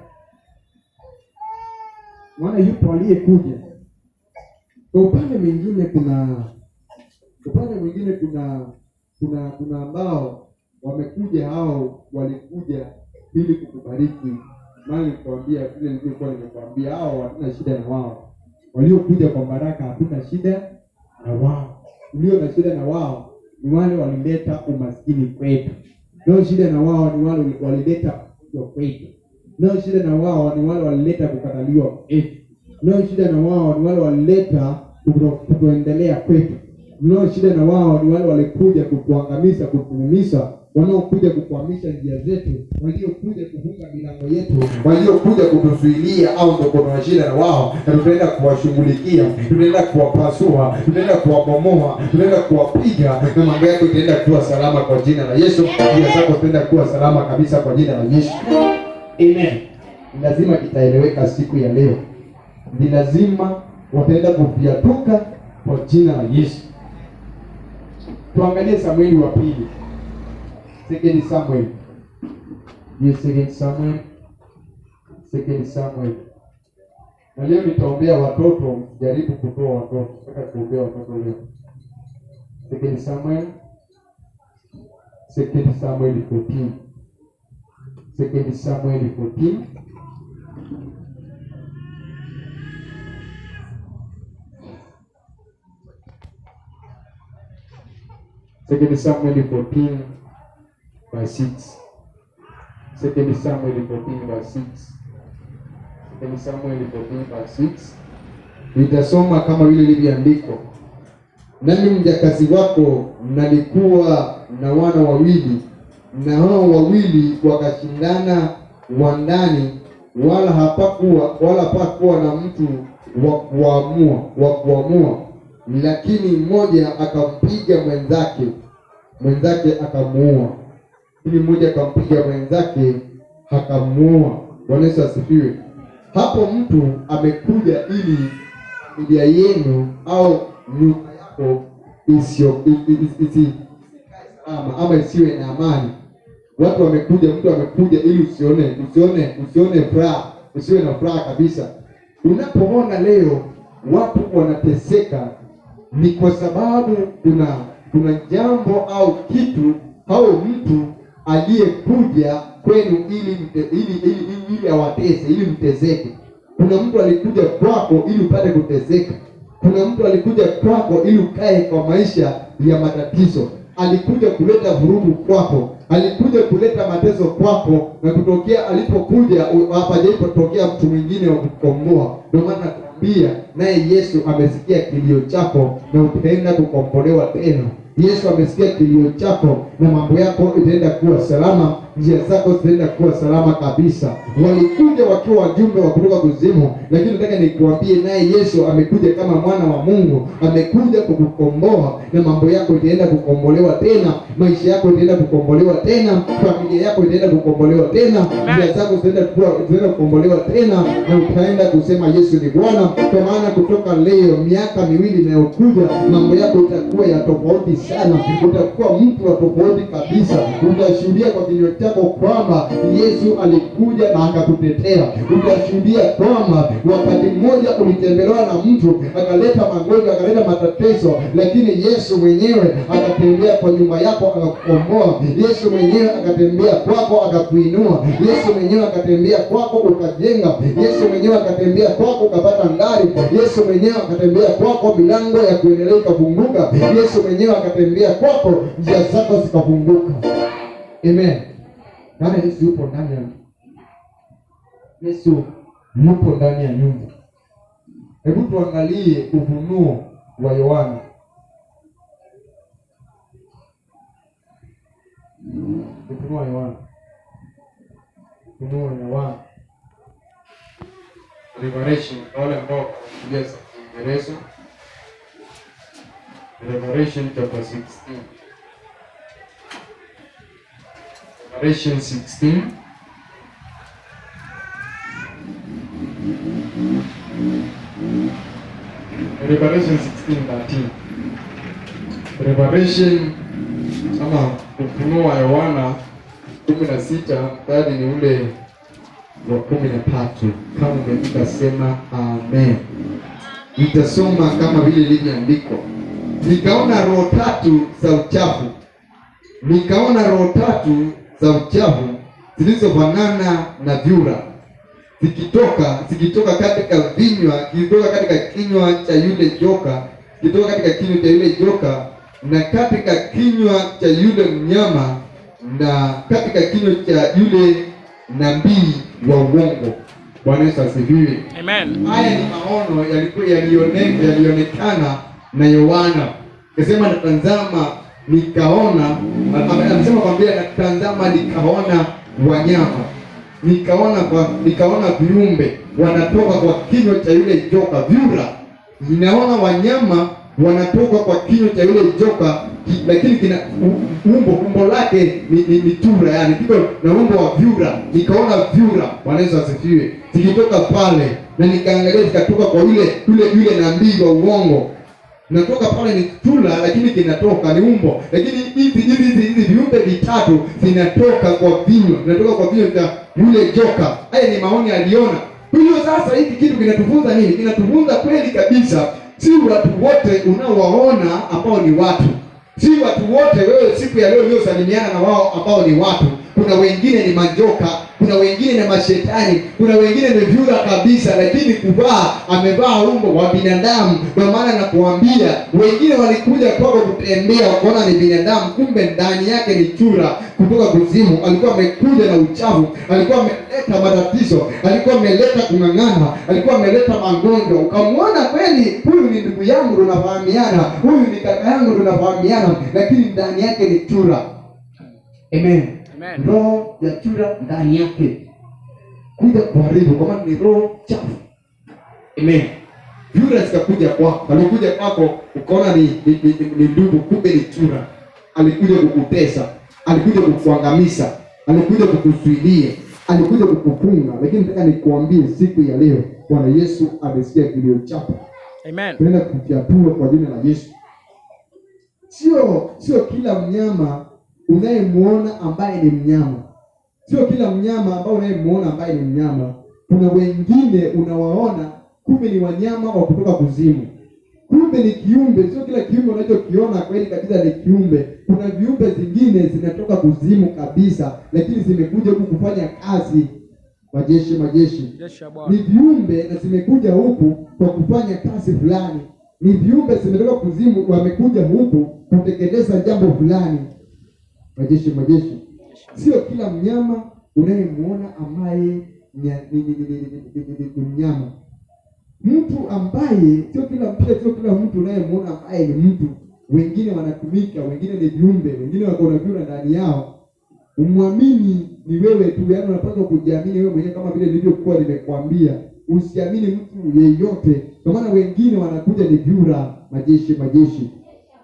maana yupo aliyekuja. Kwa upande mwingine kuna ambao wamekuja, hao walikuja ili kukubariki. Mali nikwambia vile nilivyokuwa nimekwambia, hao hatuna shida na wao. Waliokuja kwa baraka hatuna shida na wao. Ulio na shida na wao ni wale walileta umaskini kwetu. Ndio shida na wao ni wale walileta ugonjwa kwetu. Ndio shida na wao ni wale walileta kukataliwa kwetu. Ndio shida na wao ni wale walileta kutoendelea kwetu. Ndio shida na wao ni wale walikuja kutuangamiza, kutuumiza, wanaokuja kukwamisha njia zetu, waliokuja kufunga milango yetu, waliokuja kutuzuilia. Au ndio kuna shida na wao, na tutaenda kuwashughulikia, tutaenda kuwapasua, tutaenda kuwabomoa, tutaenda kuwapiga, na mambo yako itaenda kuwa salama kwa jina la Yesu. Njia zako zitaenda kuwa salama kabisa kwa jina la Yesu. Amen. Lazima itaeleweka siku ya leo. Ni lazima wataenda kuviatuka kwa jina la Yesu. Tuangalie Samueli wa pili. Second Samuel. Yes, Second Samuel. Na leo nitaombea watoto, jaribu kutoa watoto. Nataka kuombea watoto leo. Second Samuel 14. Second Samuel 14. Second Samuel 14 verse 6. Second Samuel 14 verse 6. Second Samuel 14 verse 6. Nitasoma kama vile ilivyoandikwa. Nami mjakazi wako mnalikuwa na wana wawili, na hao wawili wakashindana wandani, wala hapakuwa na mtu wa kuamua, lakini mmoja akampiga mwenzake akamuua. Ili mmoja akampiga mwenzake akamuoa. Bwana Yesu asifiwe. Hapo mtu amekuja ili familia yenu au nyumba yako ama isiwe na amani. Mtu amekuja ili usione furaha, usiwe na furaha kabisa. Unapoona leo watu wanateseka, ni kwa sababu kuna jambo au kitu au mtu aliyekuja kwenu ili awatese, ili mteseke. Kuna mtu alikuja kwako ili upate kuteseka. Kuna mtu alikuja kwako ili ukae kwa maisha ya matatizo. Alikuja kuleta vurugu kwako, alikuja kuleta mateso kwako, na kutokea alipokuja hapajapotokea mtu mwingine wa kukomboa. Ndio maana nakwambia, naye Yesu amesikia kilio chako na utaenda kukombolewa tena. Yesu amesikia kilio chako na mambo yako itaenda kuwa salama, njia zako zitaenda kuwa salama kabisa. Walikuja wakiwa wajumbe wa kutoka kuzimu, lakini nataka nikuambie, naye Yesu amekuja kama mwana wa Mungu, amekuja kukukomboa na mambo yako itaenda kukombolewa tena, maisha yako itaenda kukombolewa tena, familia yako itaenda kukombolewa tena, njia zako zitaenda kukombolewa tena, na utaenda kusema Yesu ni Bwana. Kwa maana kutoka leo, miaka miwili inayokuja, mambo yako itakuwa ya tofauti sana. Utakuwa mtu wa tofauti kabisa. Utashuhudia kwa kinywa chako kwamba Yesu alikuja na akakutetea. Utashuhudia kwamba wakati mmoja ulitembelewa na mtu akaleta magonjwa, akaleta matatizo, lakini Yesu mwenyewe akatembea kwa nyumba yako akakukomboa. Yesu mwenyewe akatembea kwako akakuinua. Yesu mwenyewe akatembea kwako ukajenga. Yesu mwenyewe akatembea kwako ukapata ngari. Yesu mwenyewe akatembea kwako milango ya kuendelea ikafunguka. Yesu mwenyewe akatembea kwako njia zako zikafunguka. Amen. Kama Yesu yupo ndani ya nyumba. Yesu yupo ndani ya nyumba. Hebu tuangalie Ufunuo wa Yohana. Ufunuo wa Yohana. Ufunuo wa Yohana. Revelation, wale ambao wanakuja Kiingereza. Revelation chapter 16. Revelation 16. Revelation 16:13. Revelation ama Ufunuo wa Yohana 16 mstari ni ule wa 13. Kama umefika sema amen. Nitasoma kama vile ilivyoandikwa. Nikaona roho tatu za uchafu zilizofanana na vyura zikitoka katika kinywa cha yule joka, na katika kinywa cha yule mnyama, na katika kinywa cha yule nabii wa uongo. Bwana Yesu asifiwe. Amen. Haya ni maono yalionekana na Yohana. Akasema natazama nikaona, amesema kwambia natazama nikaona wanyama, nikaona viumbe wanatoka kwa kinywa cha yule joka, vyura. Ninaona wanyama wanatoka kwa kinywa cha yule joka, lakini kina umbo lake ni tura, yani kiko na umbo wa vyura. Nikaona vyura, Bwana Yesu asifiwe, zikitoka pale, na nikaangalia zikatoka kwa yule nabii wa uongo. Natoka pale ni tula, lakini kinatoka ni umbo, lakini hizi viumbe vitatu zinatoka kwa vinywa cha yule joka. Haya ni maoni aliona. Hiyo sasa hiki kitu kinatufunza nini? Kinatufunza kweli kabisa, si watu wote unaowaona ambao ni watu. Si watu wote wewe siku ya leo uliosalimiana na wao ambao ni watu. Kuna wengine ni majoka, kuna wengine ni mashetani, kuna wengine ni vyura kabisa, lakini amevaa umbo wa binadamu. Kwa maana nakuambia, wengine walikuja kwako kutembea wakaona ni binadamu, kumbe ndani yake ni chura kutoka kuzimu. Alikuwa amekuja na uchafu, alikuwa ameleta matatizo, alikuwa ameleta kung'ang'ana, alikuwa ameleta magonjwa. Ukamwona kweli, huyu ni ndugu yangu tunafahamiana, huyu ni kaka yangu tunafahamiana, lakini ndani yake ni chura. Amen. Roho ya chura ndani yake kuja kuharibu, kwa maana ni roho chafu. Amen. Vyura zikakuja kwako, alikuja kwako ukaona ni ndugu, kumbe ni chura. Alikuja kukutesa, alikuja kukuangamiza, alikuja kukusuidia, alikuja kukufunga, lakini nataka nikuambie siku ya leo Bwana Yesu amesikia kilio chako. Amen. Tunaenda kufyatua kwa jina la Yesu. Sio kila mnyama unayemuona ambaye ni mnyama. Sio kila mnyama ambao unayemuona ambaye ni mnyama. Kuna wengine unawaona kumbe ni wanyama wa kutoka kuzimu. Kumbe ni kiumbe. Sio kila kiumbe unachokiona kweli kabisa ni kiumbe. Kuna viumbe zingine zinatoka kuzimu kabisa, lakini zimekuja huku kufanya kazi. Majeshi. Ni viumbe na zimekuja huku kwa kufanya kazi fulani. Ni viumbe zimetoka kuzimu, wamekuja huku kutekeleza jambo fulani. Majeshi. Sio kila mnyama unayemuona ambaye ni mnyama. Mtu ambaye sio kila mtu unayemuona ambaye ni mtu. Wengine wanatumika, wengine ni viumbe, wengine wako na viumbe ndani yao. Umwamini ni wewe tu, yaani unapaswa kujiamini wewe mwenyewe, kama vile nilivyokuwa nimekwambia. Usiamini mtu yeyote, kwa maana wengine wanakuja ni vyura. Majeshi.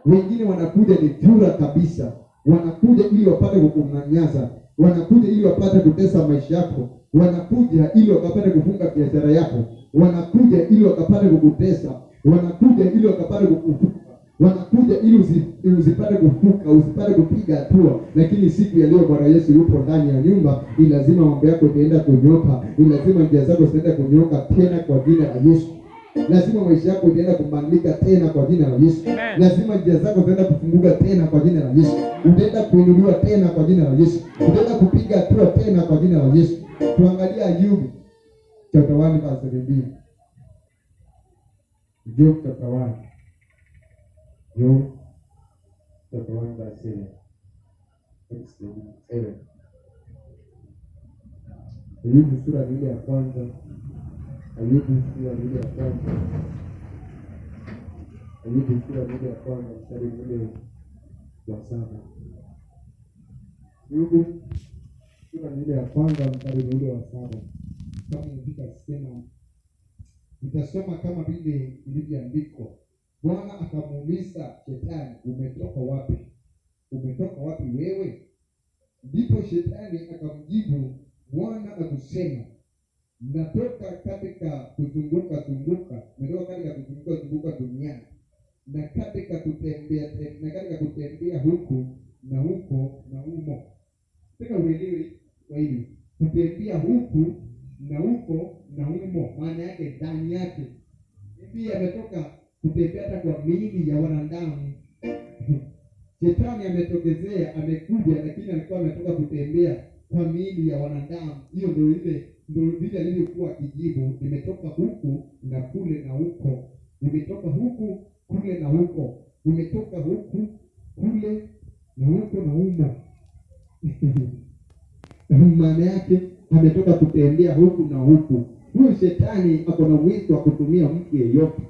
Wengine wanakuja ni vyura kabisa. Wanakuja ili wapate kukunyanyasa, wanakuja ili wapate kutesa maisha yako, wanakuja ili wakapate kufunga biashara yako, wanakuja ili wakapate kukutesa, wanakuja ili wakapate kukufuka, wanakuja ili usipate kufuka, usipate kupiga hatua. Lakini siku ya leo Bwana Yesu yupo ndani ya nyumba. Ni lazima mambo yako itaenda kunyoka, ni lazima njia zako zitaenda kunyoka tena kwa jina la Yesu. Lazima maisha yako itaenda kubadilika tena kwa jina la Yesu. Lazima njia zako zitaenda kufunguka tena kwa jina la Yesu. Utaenda kuinuliwa tena kwa jina la Yesu. Utaenda kupiga hatua tena kwa jina la Yesu. Tuangalia Ayubu chapter 1 verse 17. Job chapter 1 verse 7. Ayubu sura ile ya kwanza. Ayubu sura ile ya kwanza mstari ule wa 7. Ayubu sura ile ya kwanza mstari ule wa 7. Kama nitasema, nitasoma kama vile ilivyoandikwa. Bwana akamuuliza Shetani, umetoka wapi wewe? Ndipo Shetani akamjibu Bwana akusema, natoka katika kuzunguka duniani, na katika kutembea huku na huko na humo. Tena uelewe kwa hili, kutembea huku na huko na humo, maana yake ndani yake. Hivi ametoka kutembea hata kwa miili ya wanadamu. Shetani ametokezea, amekuja, lakini alikuwa ametoka kutembea kwa miili ya wanadamu. Hiyo ndio vile alivyokuwa akijibu, nimetoka huku na kule na huko, nimetoka huku kule na huko, nimetoka huku kule na huko na humo. Maana yake ametoka kutembea huku na huku. Huyu Shetani ako na uwezo wa kutumia mtu yeyote.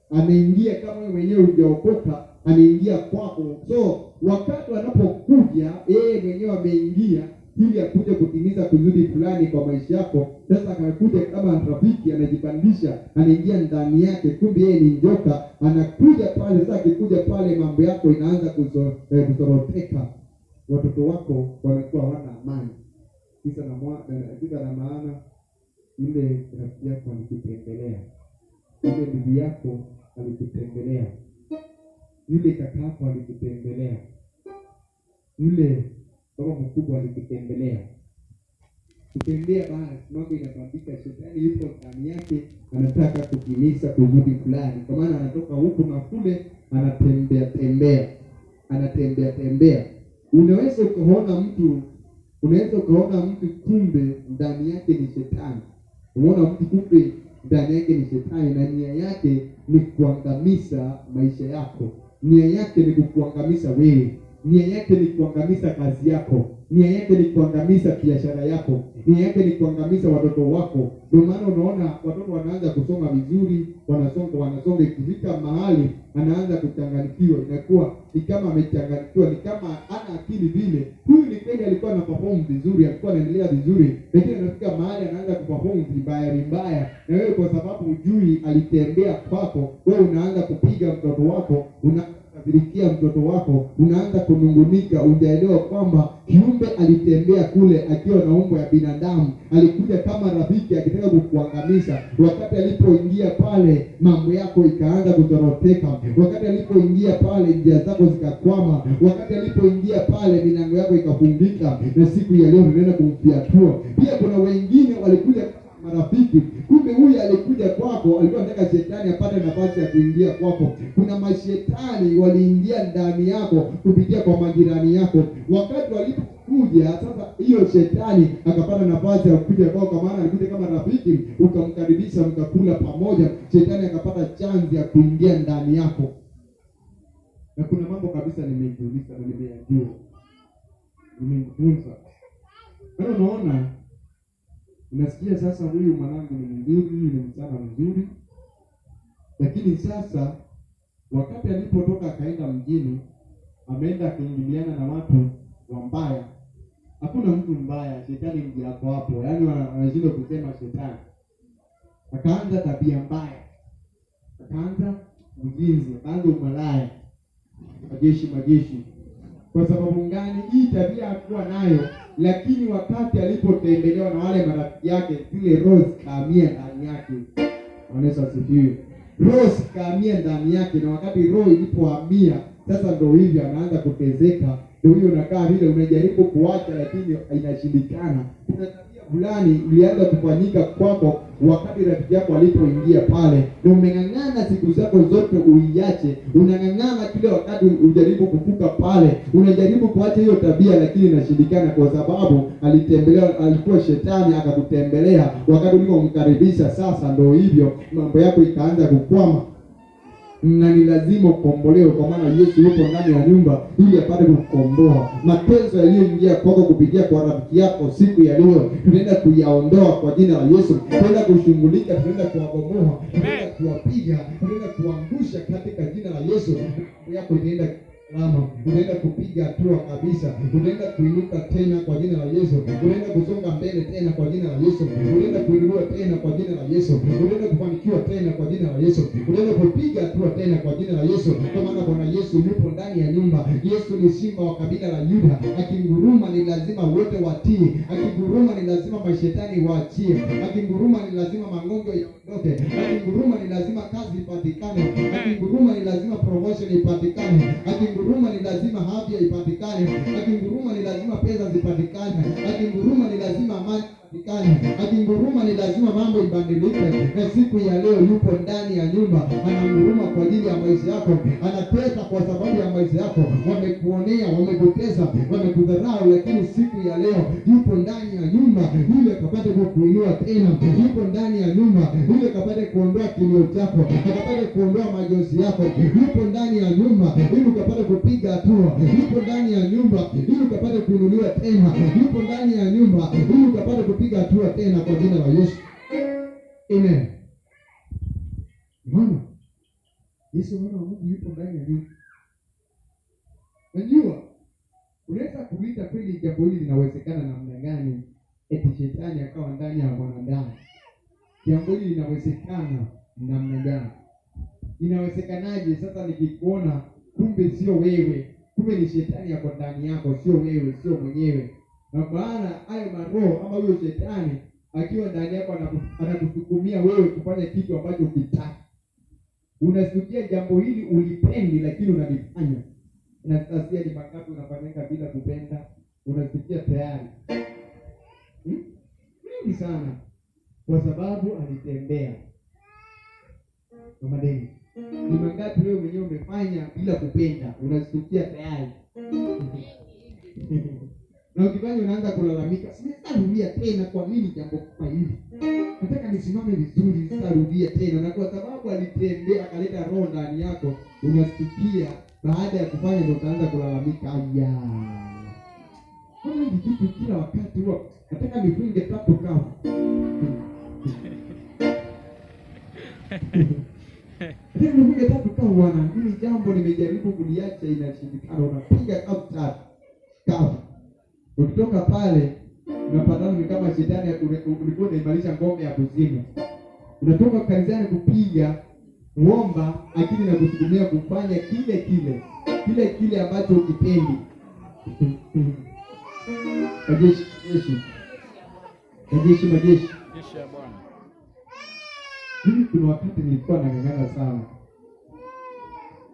Ameingia kama wewe mwenyewe hujaokoka, anaingia kwako. So wakati anapokuja yeye mwenyewe ameingia ili akuje kutimiza kusudi fulani kwa maisha yako. Sasa anakuja kama rafiki, anajipandisha, anaingia ndani yake, kumbe yeye ni njoka. Anakuja pale, sasa akikuja pale mambo yako inaanza kusoroteka. Watoto wako wanakuwa hawana amani. Kisa na maana ile rafiki yako alikutembelea, ile bibi yako alikutembelea, yule kaka yako alikutembelea, yule baba mkubwa alikutembelea. Kutembea basi mambo inabadilika. Shetani yupo ndani yake, anataka kutimiza kusudi fulani. Kwa maana anatoka huku na kule, anatembea tembea. Unaweza ukaona mtu kumbe ndani yake ni Shetani. Unaona mtu kumbe ndani yake ni Shetani, na nia yake ni kuangamiza maisha yako. Nia yake ni kukuangamiza wewe. Nia yake ni kuangamiza kazi yako. Nia yake ni kuangamiza biashara yako. Nia yake ni kuangamiza watoto wako. Ndio maana unaona watoto wanaanza kusoma vizuri, wanasonga, ikifika mahali anaanza kuchanganyikiwa. Inakuwa ni kama amechanganyikiwa, ni kama hana akili vile. Huyu ni kweli alikuwa na perform vizuri, alikuwa anaendelea vizuri, lakini anafika mahali anaanza kuperform vibaya. Na wewe kwa sababu hujui alitembea kwako, wewe unaanza kupiga mtoto wako, kukasirikia mtoto wako, unaanza kunungunika, unaelewa kwamba kiumbe alitembea kule akiwa na umbo ya binadamu, alikuja kama rafiki akitaka kukuangamiza. Wakati alipoingia pale, mambo yako ikaanza kutoroteka. Wakati alipoingia pale, njia zako zikakwama. Wakati alipoingia pale, milango yako ikafungika, na siku ya leo tunaenda kumfiatua. Pia kuna wengine walikuja marafiki, kumbe huyu alikuja kwako, alikuwa anataka shetani apate nafasi ya kuingia kwako. Kuna mashetani waliingia ndani yako kupitia kwa majirani yako. Wakati walipokuja sasa, hiyo shetani akapata nafasi ya kuja kwako, kwa maana alikuja kama rafiki, ukamkaribisha, mkakula pamoja. Shetani akapata chance ya kuingia ndani yako. Na kuna mambo kabisa nimejiuliza na nimeyajua, nimejifunza. Unaona, unasikia sasa, huyu mwanangu ni mzuri, huyu ni msichana mzuri, lakini sasa wakati alipotoka akaenda mjini, ameenda akaingiliana na watu wambaya. Hakuna mtu mbaya, shetani ndiye hapo hapo, yaani wanashindwa kusema shetani. Akaanza tabia mbaya, akaanza uzinzi, akaanza umalaya, majeshi. Kwa sababu gani? Hii tabia hakuwa nayo, lakini wakati alipotembelewa na wale marafiki yake, zile roho zikahamia ndani yake. Wanaweza asifiwe. Roho zikahamia ndani yake, na wakati roho ilipohamia, sasa ndio hivyo anaanza kutezeka. Ndio hiyo unakaa vile unajaribu kuacha, lakini inashindikana. Kuna tabia fulani ilianza kufanyika kwako wakati rafiki yako alipoingia pale, na umeng'ang'ana siku zako zote uiache. Unang'ang'ana kile wakati ujaribu kufuka pale, unajaribu kuacha hiyo tabia, lakini inashindikana kwa sababu alikuwa shetani akakutembelea wakati ulipomkaribisha. Sasa ndio hivyo mambo yako ikaanza kukwama, na ni lazima ukombolewe, kwa maana Yesu yupo ndani ya nyumba ili apate kukomboa. Mateso yaliyoingia kwako kupitia kwa rafiki yako siku ya leo, tunaenda kuyaondoa kwa jina la Yesu. Tunaenda kushughulika, tunaenda kuwabomoa, tunaenda kuwapiga, tunaenda kuangusha katika jina la Yesu. Yako inaenda salama, unaenda kupiga hatua kabisa, unaenda kuinuka tena kwa jina la Yesu, unaenda kusonga mbele tena kwa jina la Yesu, unaenda kuinuliwa tena kwa jina la Yesu, unaenda kufanikiwa tena kwa jina la Yesu, unaenda kupiga hatua tena kwa jina la Yesu, kwa maana Bwana Yesu yupo ndani ya nyumba. Yesu ni simba wa kabila la Yuda, akinguruma ni lazima wote watii, akinguruma ni lazima mashetani waachie, akinguruma ni lazima mangongo yaondoke, akinguruma ni lazima kazi ipatikane, akinguruma ni lazima promotion ipatikane, akinguruma ni lazima afya ipatikane, akinguruma ni lazima pesa zipatikane, akinguruma ni lazima amani ipatikane, akinguruma ni lazima mambo ibadilike. Na siku ya leo yupo ndani ya nyumba, ananguruma kwa ajili ya maisha yako, anatesa kwa sababu ya maisha yako. Wamekuonea, wamekutesa, wamekudharau, lakini siku ya leo yupo ndani ya nyumba ili akapate kukuinua tena. Yupo ndani ya nyumba ili akapate kuondoa kilio chako, akapate kuondoa majonzi yako. Yupo ndani ya nyumba ili ukapate kupiga hatua. Yupo ndani ya nyumba ili ukapate kuinuliwa tena. Yupo ndani ya nyumba ili ukapate kupiga hatua tena kwa jina la Yesu. Amen. Bwana Yesu, mwana wa Mungu, yupo ndani ya nyumba. Najua unaweza kuita kweli jambo hili linawezekana namna gani, eti shetani akawa ndani ya mwanadamu. Jambo hili linawezekana namna gani? Inawezekanaje? Sasa nikikuona kumbe sio wewe, kumbe ni shetani yako ndani yako, sio wewe, sio mwenyewe. Na maana hayo maroho ama huyo shetani akiwa ndani yako anakusukumia wewe kufanya kitu ambacho ukitaka. Unasikia jambo hili ulipendi, lakini unalifanya. Unasikia ni mangapi unafanyika bila kupenda, unasikia tayari. Mingi sana, kwa sababu alitembea. Mama Deni, ni mangapi wewe mwenyewe umefanya bila kupenda, unasikia tayari. Na ukifanya unaanza kulalamika, sitarudia tena, kwa nini jambo kama hili? Nataka nisimame vizuri, sitarudia tena. Na kwa sababu alitembea akaleta roho ndani yako, unasikia baada ya kufanya ndio utaanza kulalamika. Aya, kuna kitu kila wakati huwa nataka nifunge tatu kavu. Nataka nifunge tatu kavu bwana. Hili jambo nimejaribu kuliacha, inashindikana. Unapiga kavu. Ukitoka pale unapatana ni kama shetani ulikuwa unaimarisha ngome ya kuzimu. Unatoka kanisani kupiga, kuomba, akili na kusukumia kufanya kile ambacho ukipendi. Majeshi ya Bwana. Mimi kuna wakati nilikuwa nang'ang'ana sana.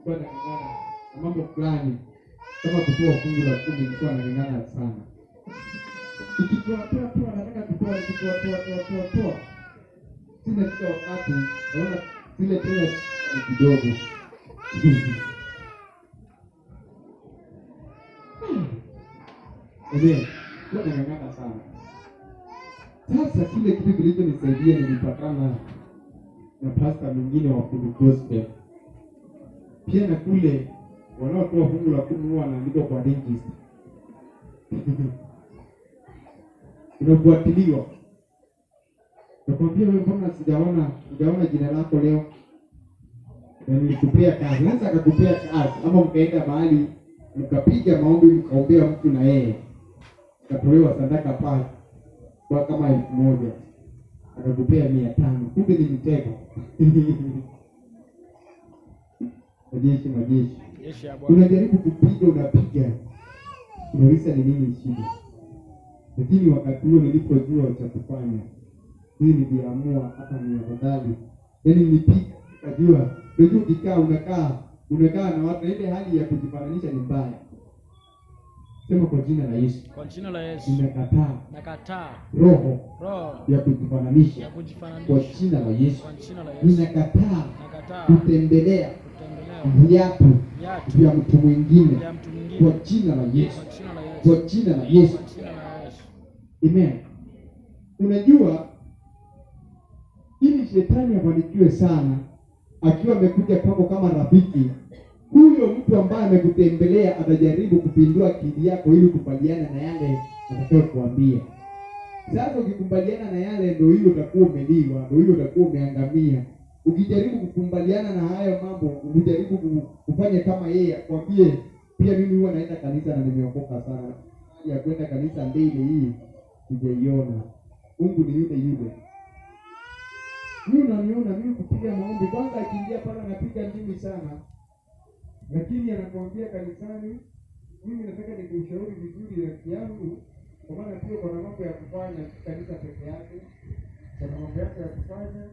Na mambo fulani kama kutoa fungu la 10, nilikuwa nang'ang'ana sana. Ikitoa nataka kutoa. Sina kila wakati naona zile tena ni kidogo. Kwa nang'ang'ana sana. Sasa kile kitu kilichonisaidia nilipatana na pastor mwingine wa Full Gospel. Pia na kule wanaotoa fungu la 10 huwa wanaandika kwa register. Unafuatiliwa. Nakwambia wewe, mbona sijaona jina lako leo? Na nilikupea kazi. Sasa akakupea kazi ama mkaenda mahali mkapiga maombi mkaombea mtu na yeye akatolewa sadaka pale kwa kama 1000, akakupea 500. Kumbe ni mtego. Majeshi ya Bwana. Unajaribu kupiga, unapiga. Unauliza ni nini shida? Lakini wakati huo nilipojua cha kufanya, hii niliamua hata ni afadhali. Yaani nilipiga, najua ukikaa unakaa na watu, ile hali ya kujifananisha ni mbaya. Sema kwa jina la Yesu. Kwa jina la Yesu. Nakataa roho ya kujifananisha. Kwa jina la Yesu. Ninakataa kutembelea viatu vya mtu mwingine. Kwa jina la Yesu. Kwa jina la Yesu. Amen. Unajua ili shetani afanikiwe sana, akiwa amekuja kwako kama rafiki, huyo mtu ambaye amekutembelea atajaribu kupindua akili yako ili kubaliana na yale atakayokuambia. Sasa ukikubaliana na yale, ndio hiyo utakuwa umeliwa, ndio hiyo utakuwa umeangamia. Ukijaribu kukubaliana na hayo mambo, ukijaribu kufanya kama yeye akwambie, pia mimi huwa naenda kanisa na nimeokoka sana. Ya kwenda kanisa ndio ile hii sijaiona. Mungu ni yule. Mimi unaniona mimi kupiga maombi, kwanza akiingia pale anapiga ndimi sana. Lakini anakuambia kanisani, mimi nataka nikushauri vizuri rafiki yangu, kwa maana pia kuna mambo ya kufanya kanisa peke yake. Kuna mambo yake ya kufanya.